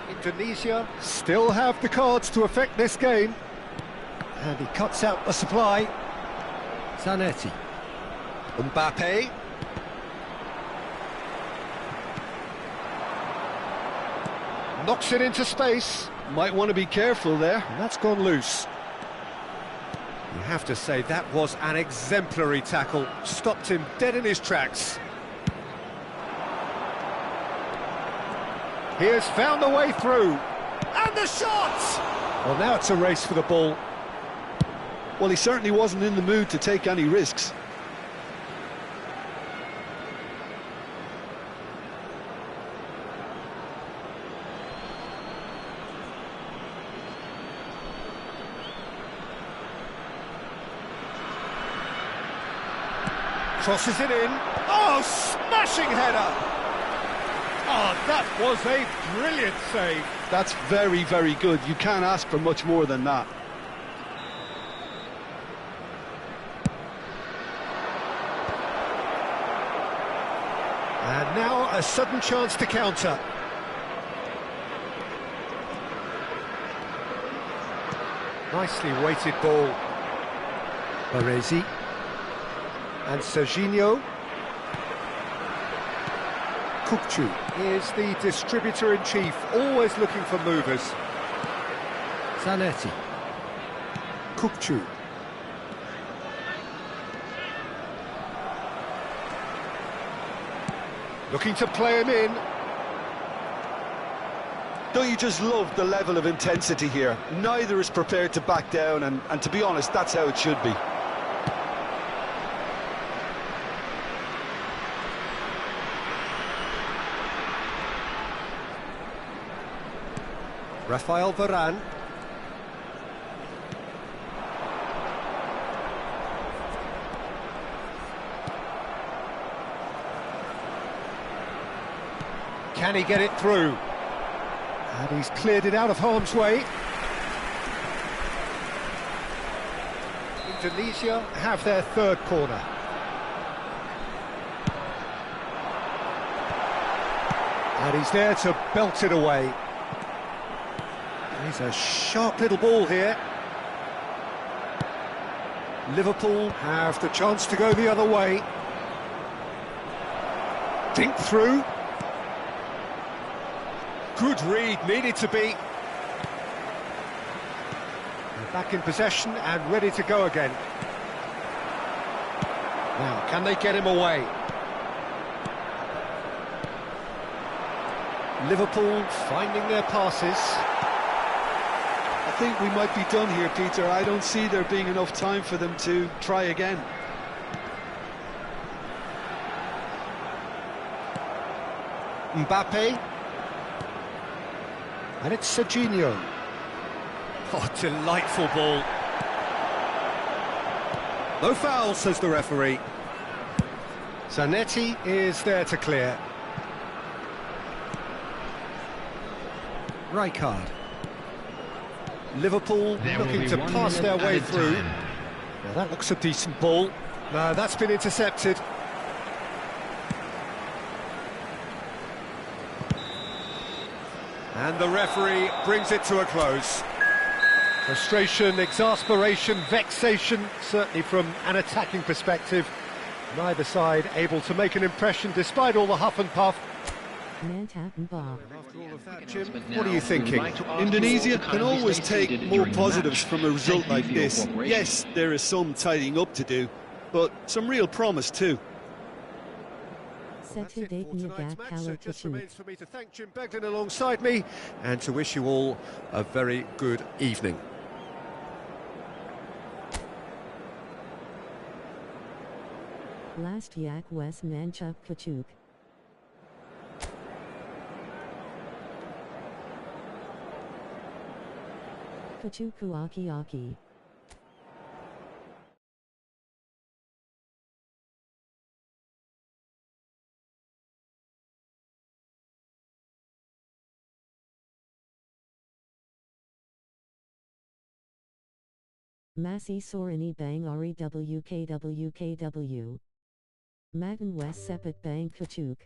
Indonesia still have the cards to affect this game. And he cuts out the supply. Zanetti. Mbappe. Knocks it into space. Might want to be careful there. And that's gone loose. You have to say that was an exemplary tackle. Stopped him dead in his tracks. He has found the way through. And the shot! Well, now it's a race for the ball. Well, he certainly wasn't in the mood to take any risks. Crosses it in. Oh, smashing header! Oh, that was a brilliant save. That's very, very good. You can't ask for much more than that. And now a sudden chance to counter. Nicely weighted ball. Baresi. And Serginho. Kukcu is the distributor-in-chief, always looking for movers. Zanetti. Kukcu. Looking to play him in. Don't you just love the level of intensity here? Neither is prepared to back down, and to be honest, that's how it should be. Rafael Varane. Can he get it through? And he's cleared it out of harm's way. Indonesia have their third corner. And he's there to belt it away. He's a sharp little ball here. Liverpool have the chance to go the other way. Dink through. Good read, needed to be. They're back in possession and ready to go again. Now, can they get him away? Liverpool finding their passes. I think we might be done here, Peter. I don't see there being enough time for them to try again. Mbappe. And it's Serginho. Oh, delightful ball. No foul, says the referee. Zanetti is there to clear. Rijkaard. Liverpool looking to pass their way through. Now that looks a decent ball. No, that's been intercepted. And the referee brings it to a close. Frustration, exasperation, vexation, certainly from an attacking perspective. Neither side able to make an impression despite all the huff and puff. Manhattan Bob. After all of that, Jim, what are you thinking? Indonesia can always take more positives from a result like this. Yes, there is some tidying up to do, but some real promise too. That's it for tonight's match, so it just remains for me to thank Jim Begden alongside me and to wish you all a very good evening. Last yak West Manchuk Kachuk. Kachuku Aki Aki. Masi Sorini Bang Ari WKWKW. Magan West Sepet Bang Kachuk.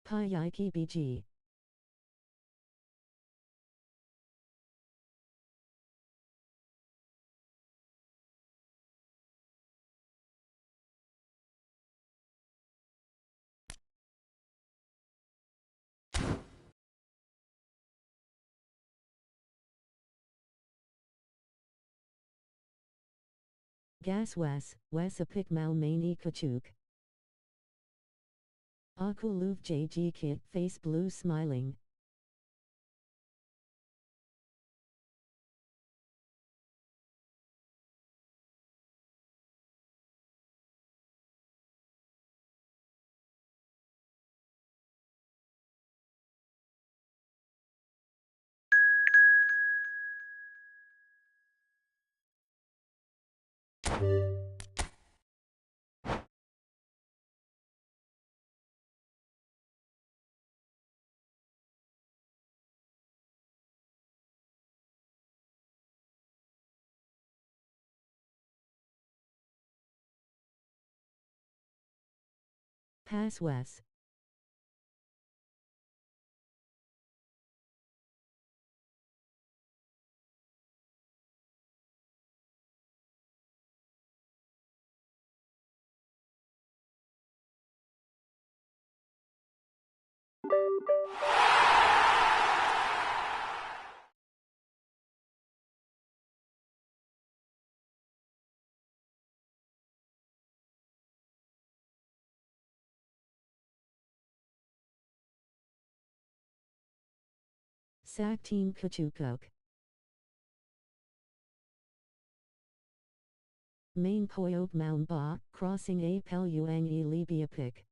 Payaki BG. Gas Wes a pick Malmani Kachuk. Akuluv JG Kit face blue smiling. Pass Wes. Sak Team Kachukuk. Main Koyok Mound Ba, crossing A Peluang E Libya Pick.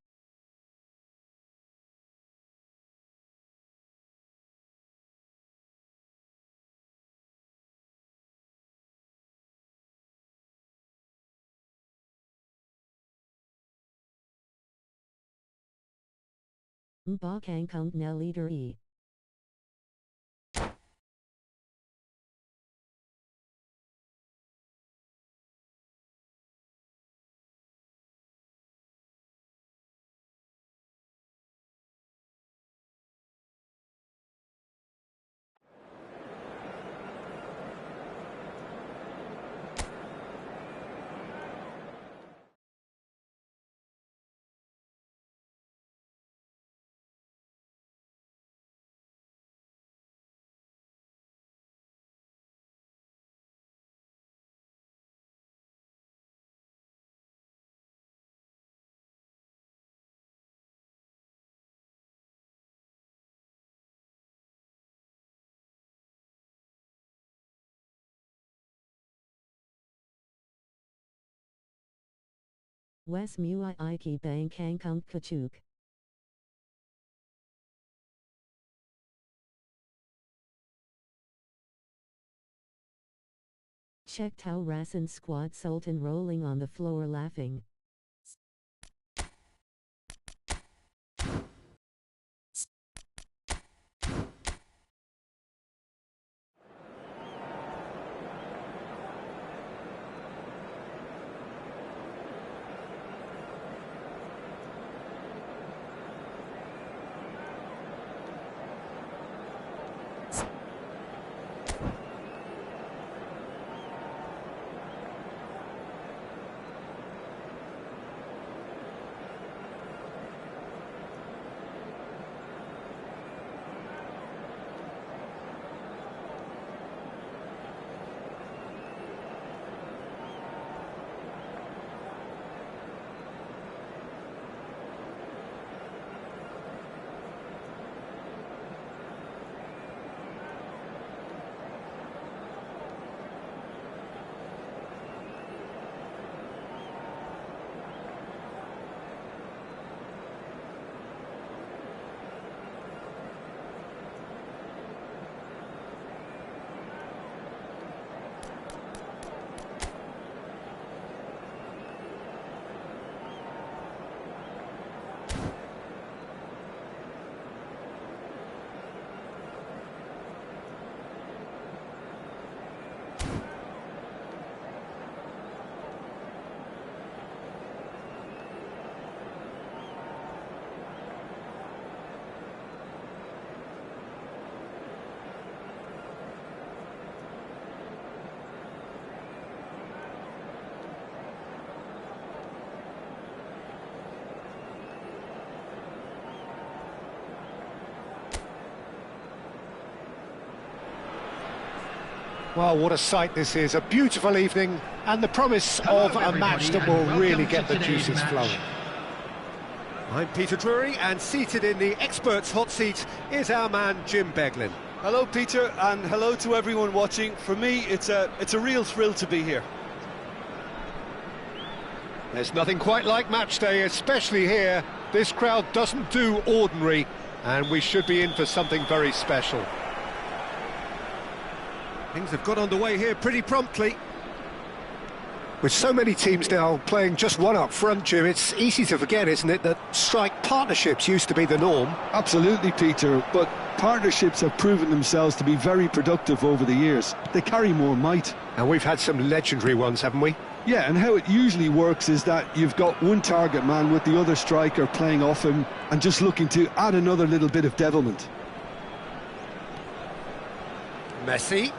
Ba Kangkung Na Leader E. Wes Mui Iki Bang Kangkung Kachuk. Check Tau Rasen Squad Sultan rolling on the floor laughing. Well, what a sight this is. A beautiful evening and the promise of a match that will really get the juices flowing. I'm Peter Drury, and seated in the experts' hot seat is our man Jim Beglin. Hello, Peter, and hello to everyone watching. For me, it's a real thrill to be here. There's nothing quite like match day, especially here. This crowd doesn't do ordinary, and we should be in for something very special. Things have got underway here pretty promptly. With so many teams now playing just one up front, Jim, it's easy to forget, isn't it, that strike partnerships used to be the norm? Absolutely, Peter, but partnerships have proven themselves to be very productive over the years. They carry more might. And we've had some legendary ones, haven't we? Yeah, and how it usually works is that you've got one target man with the other striker playing off him and just looking to add another little bit of devilment. Messi.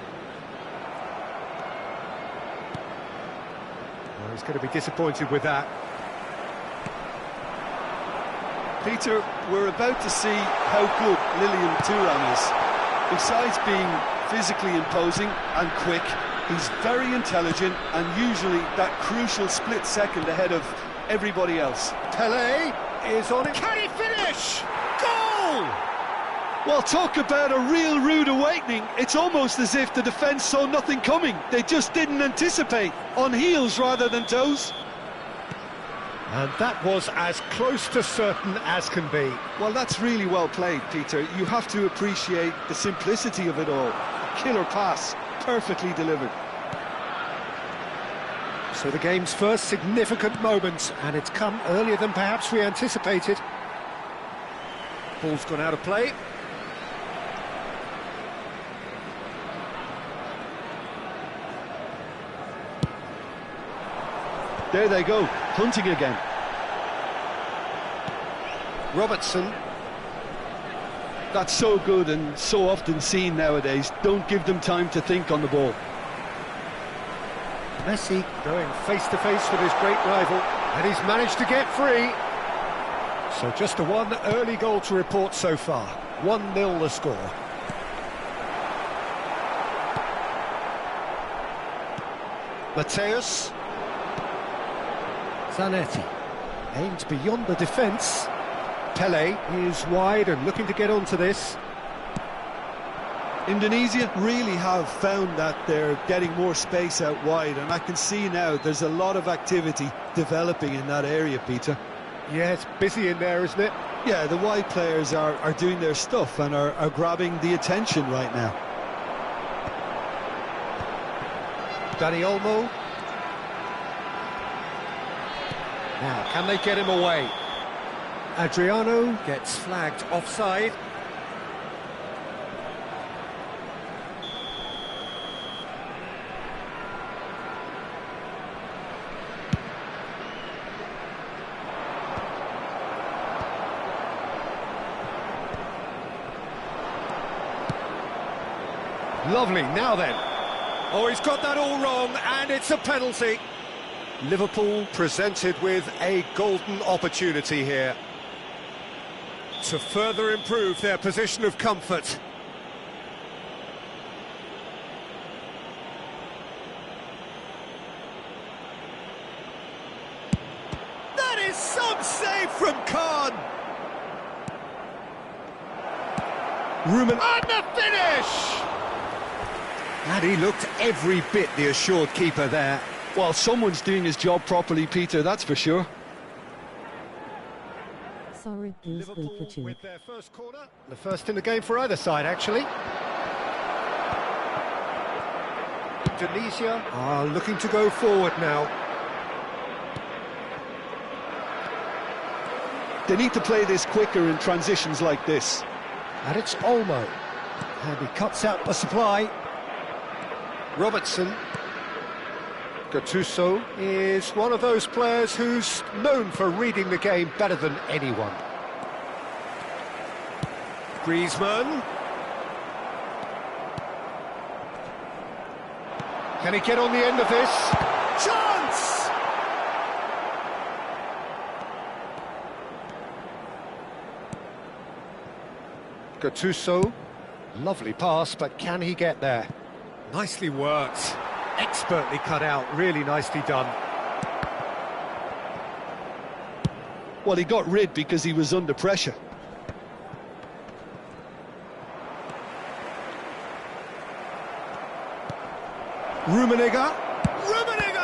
Well, he's going to be disappointed with that. Peter, we're about to see how good Lilian Thuram is. Besides being physically imposing and quick, he's very intelligent and usually that crucial split second ahead of everybody else. Pelé is on it. Can he finish? Goal! Well, talk about a real rude awakening. It's almost as if the defence saw nothing coming. They just didn't anticipate. On heels rather than toes. And that was as close to certain as can be. Well, that's really well played, Peter. You have to appreciate the simplicity of it all. Killer pass, perfectly delivered. So the game's first significant moment, and it's come earlier than perhaps we anticipated. Ball's gone out of play. There they go, hunting again. Robertson. That's so good and so often seen nowadays. Don't give them time to think on the ball. Messi going face-to-face with his great rival, and he's managed to get free. So just the one early goal to report so far. 1-0 the score. Mateus. Zanetti aimed beyond the defence. Pelé is wide and looking to get onto this. Indonesia really have found that they're getting more space out wide, and I can see now there's a lot of activity developing in that area, Peter. Yeah, it's busy in there, isn't it? Yeah, the wide players are doing their stuff and are grabbing the attention right now. Dani Olmo. Now, can they get him away? Adriano gets flagged offside. Lovely, now then. Oh, he's got that all wrong, and it's a penalty. Liverpool presented with a golden opportunity here to further improve their position of comfort. That is some save from Khan. Rumen on the finish! And he looked every bit the assured keeper there. Well, someone's doing his job properly, Peter, that's for sure. Sorry, Liverpool with their first corner. The first in the game for either side, actually. Indonesia are looking to go forward now. They need to play this quicker in transitions like this. And it's Olmo. And he cuts out the supply. Robertson. Gattuso is one of those players who's known for reading the game better than anyone. Griezmann. Can he get on the end of this? Chance! Gattuso. Lovely pass, but can he get there? Nicely worked. Expertly cut out, really nicely done. Well, he got rid because he was under pressure. Rummenigge. Rummenigge!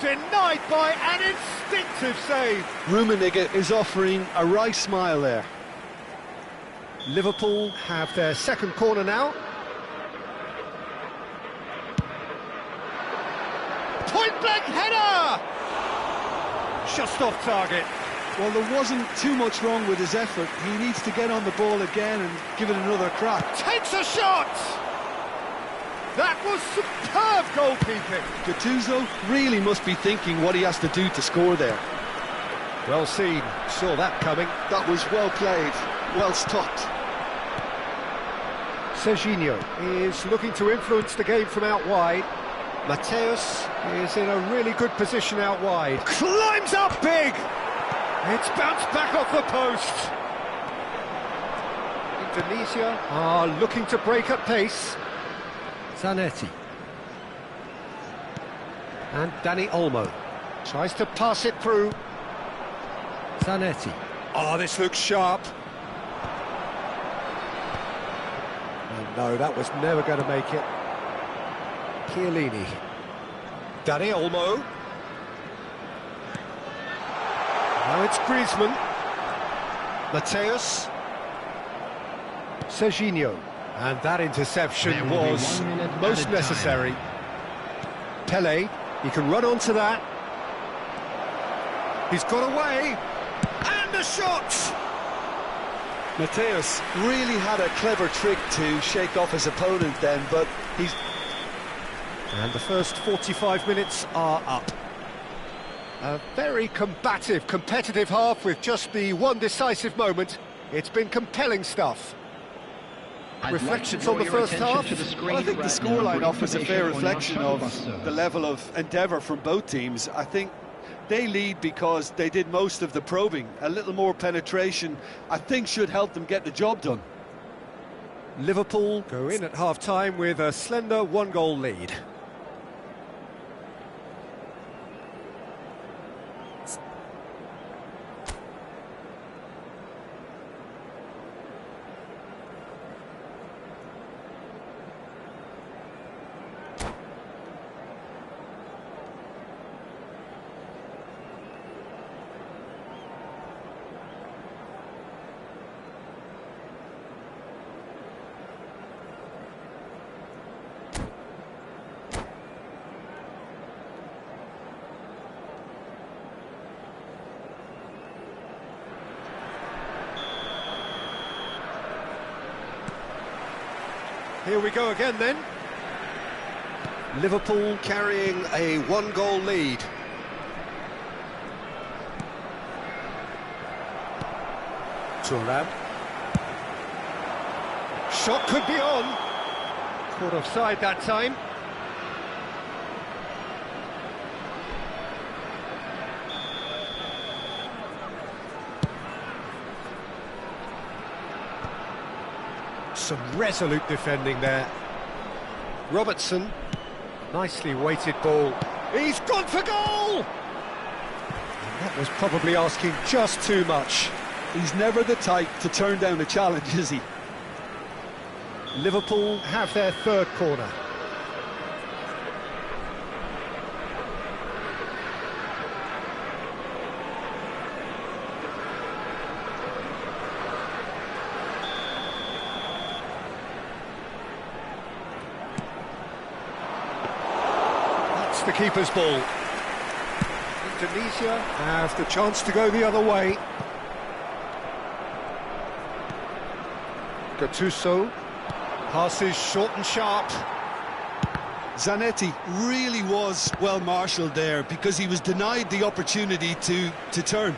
Denied by an instinctive save. Rummenigge is offering a wry smile there. Liverpool have their second corner now. point-blank header! Just off target. Well, there wasn't too much wrong with his effort. He needs to get on the ball again and give it another crack. Takes a shot! That was superb goalkeeping. Gattuso really must be thinking what he has to do to score there. Well seen, saw that coming. That was well played, well stopped. Serginho is looking to influence the game from out wide. Mateus is in a really good position out wide. Climbs up big! It's bounced back off the post. Indonesia are looking to break at pace. Zanetti. And Dani Olmo tries to pass it through. Zanetti. Oh, this looks sharp. Oh, no, that was never going to make it. Chiellini. Dani Olmo. Now it's Griezmann. Mateus. Serginho. And that interception was most necessary. Pele, he can run onto that. He's got away. And a shot! Mateus really had a clever trick to shake off his opponent then, but he's... And the first 45 minutes are up. A very combative, competitive half with just the one decisive moment. It's been compelling stuff. Reflections on the first half? Well, I think the scoreline offers a fair reflection of the level of endeavour from both teams. I think they lead because they did most of the probing. A little more penetration, I think, should help them get the job done. Liverpool go in at half-time with a slender one-goal lead. Here we go again then. Liverpool carrying a one-goal lead. Thuram. Shot could be on. Caught offside that time. Some resolute defending there. Robertson, nicely weighted ball. He's gone for goal! And that was probably asking just too much. He's never the type to turn down a challenge, is he? Liverpool have their third corner. The keeper's ball. Indonesia have the chance to go the other way. Gattuso passes short and sharp. Zanetti really was well marshalled there because he was denied the opportunity to turn.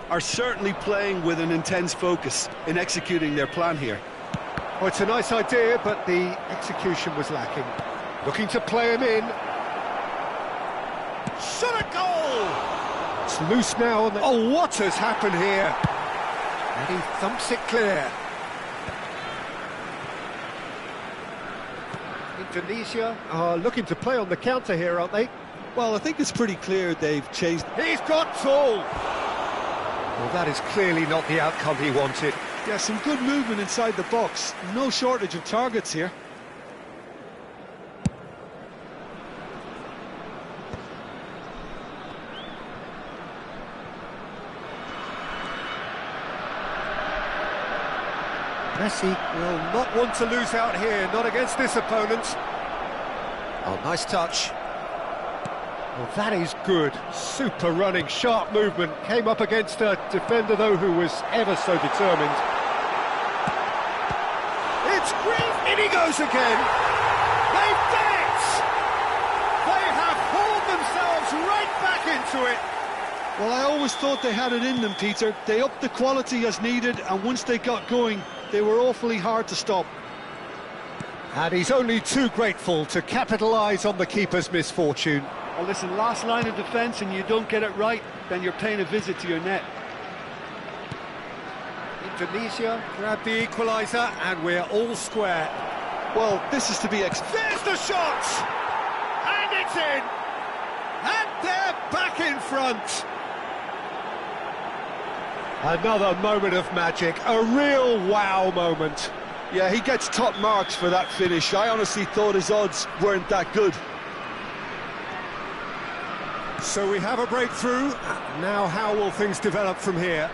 Are certainly playing with an intense focus in executing their plan here. Well, it's a nice idea, but the execution was lacking. Looking to play him in. Shot a goal! It's loose now. On the... Oh, what has happened here? And he thumps it clear. Indonesia are looking to play on the counter here, aren't they? Well, I think it's pretty clear they've chased... He's got full! Well, that is clearly not the outcome he wanted. Yeah, some good movement inside the box. No shortage of targets here. Messi will not want to lose out here, not against this opponent. Oh, nice touch. Well, that is good. Super running, sharp movement. Came up against a defender, though, who was ever so determined. It's great! In he goes again! They've done it! They have hauled themselves right back into it! Well, I always thought they had it in them, Peter. They upped the quality as needed, and once they got going, they were awfully hard to stop. And he's only too grateful to capitalise on the keeper's misfortune. Well, listen, last line of defence and you don't get it right, then you're paying a visit to your net. Indonesia grabbed the equaliser, and we're all square. Well, this is to be There's the shot! And it's in! And they're back in front! Another moment of magic, a real wow moment. Yeah, he gets top marks for that finish. I honestly thought his odds weren't that good. So we have a breakthrough. Now how will things develop from here?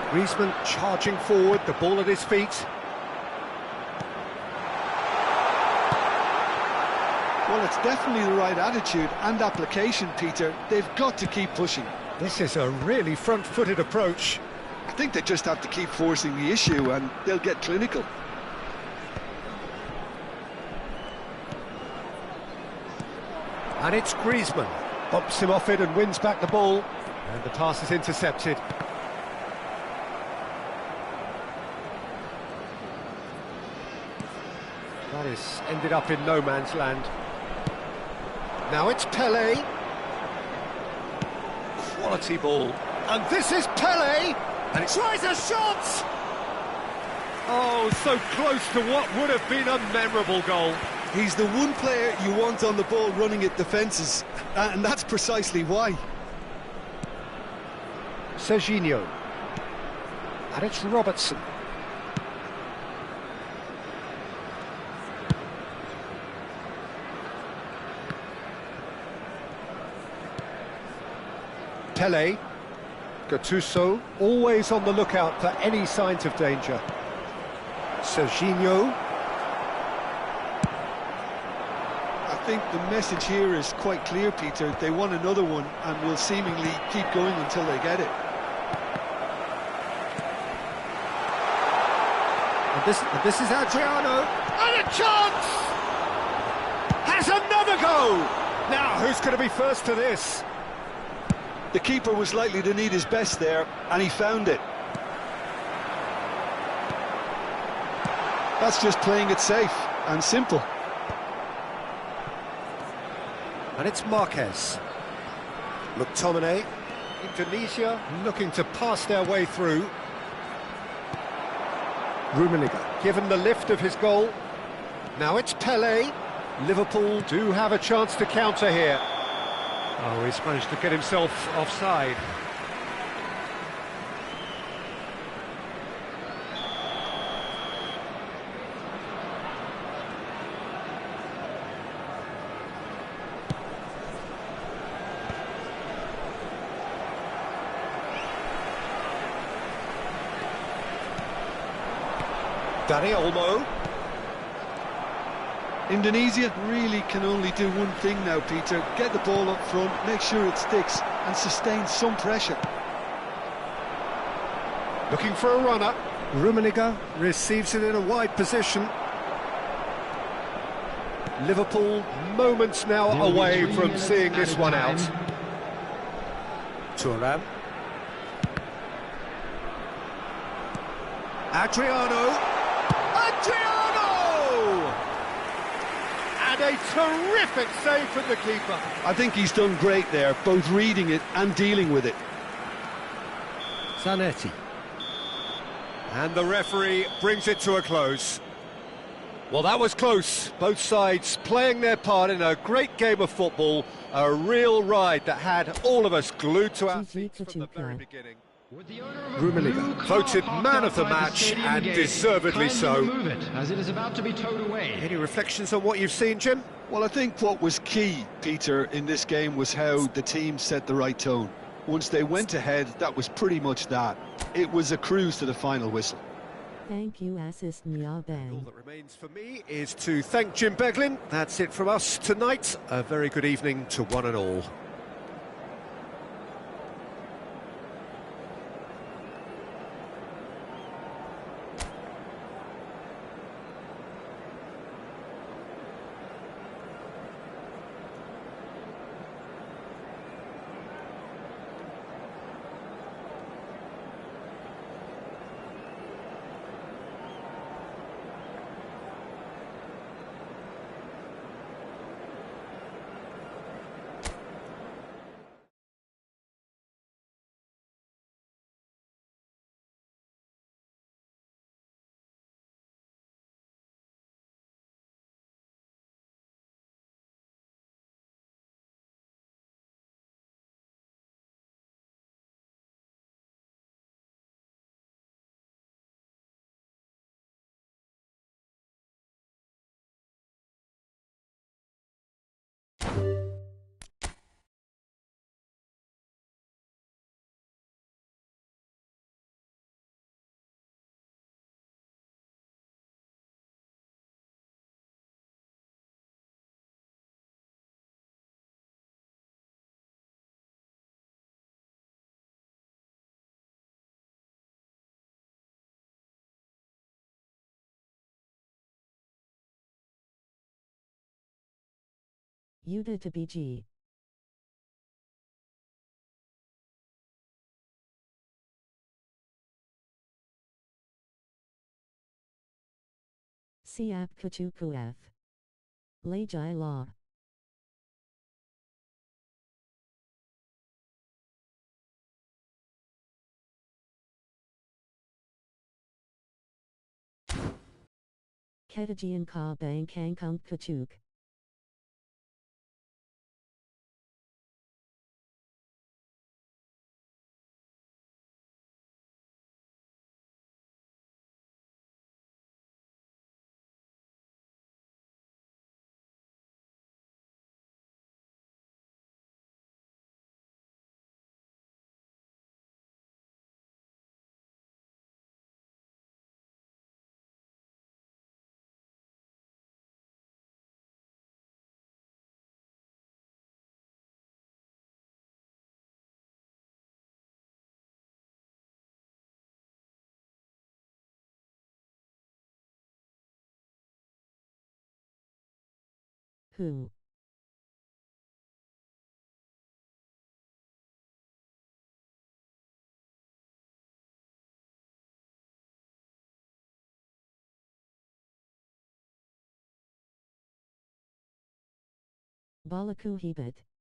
Griezmann charging forward, the ball at his feet. Well, it's definitely the right attitude and application, Peter. They've got to keep pushing. This is a really front-footed approach. I think they just have to keep forcing the issue and they'll get clinical. And it's Griezmann. Bumps him off it and wins back the ball. And the pass is intercepted. That is ended up in no man's land. Now it's Pelé. Quality ball. And this is Pelé. And it tries a shot! Oh, so close to what would have been a memorable goal. He's the one player you want on the ball running at defences, and that's precisely why. Serginho. And it's Robertson. Pelé. Gattuso, always on the lookout for any signs of danger. Serginho. I think the message here is quite clear, Peter. They want another one and will seemingly keep going until they get it. And this is Adriano. And a chance! Has another go! Now, who's going to be first to this? The keeper was likely to need his best there, and he found it. That's just playing it safe and simple. And it's Marquez. McTominay. Indonesia looking to pass their way through. Rummenigge given the lift of his goal. Now it's Pelé. Liverpool do have a chance to counter here. Oh, he's managed to get himself offside. Dani Olmo. Indonesia really can only do one thing now, Peter. Get the ball up front, make sure it sticks, and sustain some pressure. Looking for a runner. Rummenigge receives it in a wide position. Liverpool moments now away from seeing this one out. Thuram. Adriano. And a terrific save from the keeper. I think he's done great there, both reading it and dealing with it. Zanetti. And the referee brings it to a close. Well, that was close. Both sides playing their part in a great game of football. A real ride that had all of us glued to our feet from the very beginning. Rummenigge voted man of the match, and deservedly so. As it is about to be towed away. Any reflections on what you've seen, Jim? Well, I think what was key, Peter, in this game was how the team set the right tone. Once they went ahead, that was pretty much that. It was a cruise to the final whistle. Thank you, assist All Mabar. that remains for me is to thank Jim Beglin. That's it from us tonight. A very good evening to one and all. Yuda to BG. Siap Kachukuaf. Lejai Law. Ketajian Ka Bang Kang Kung Kachuk. Who? Balaku Hebet.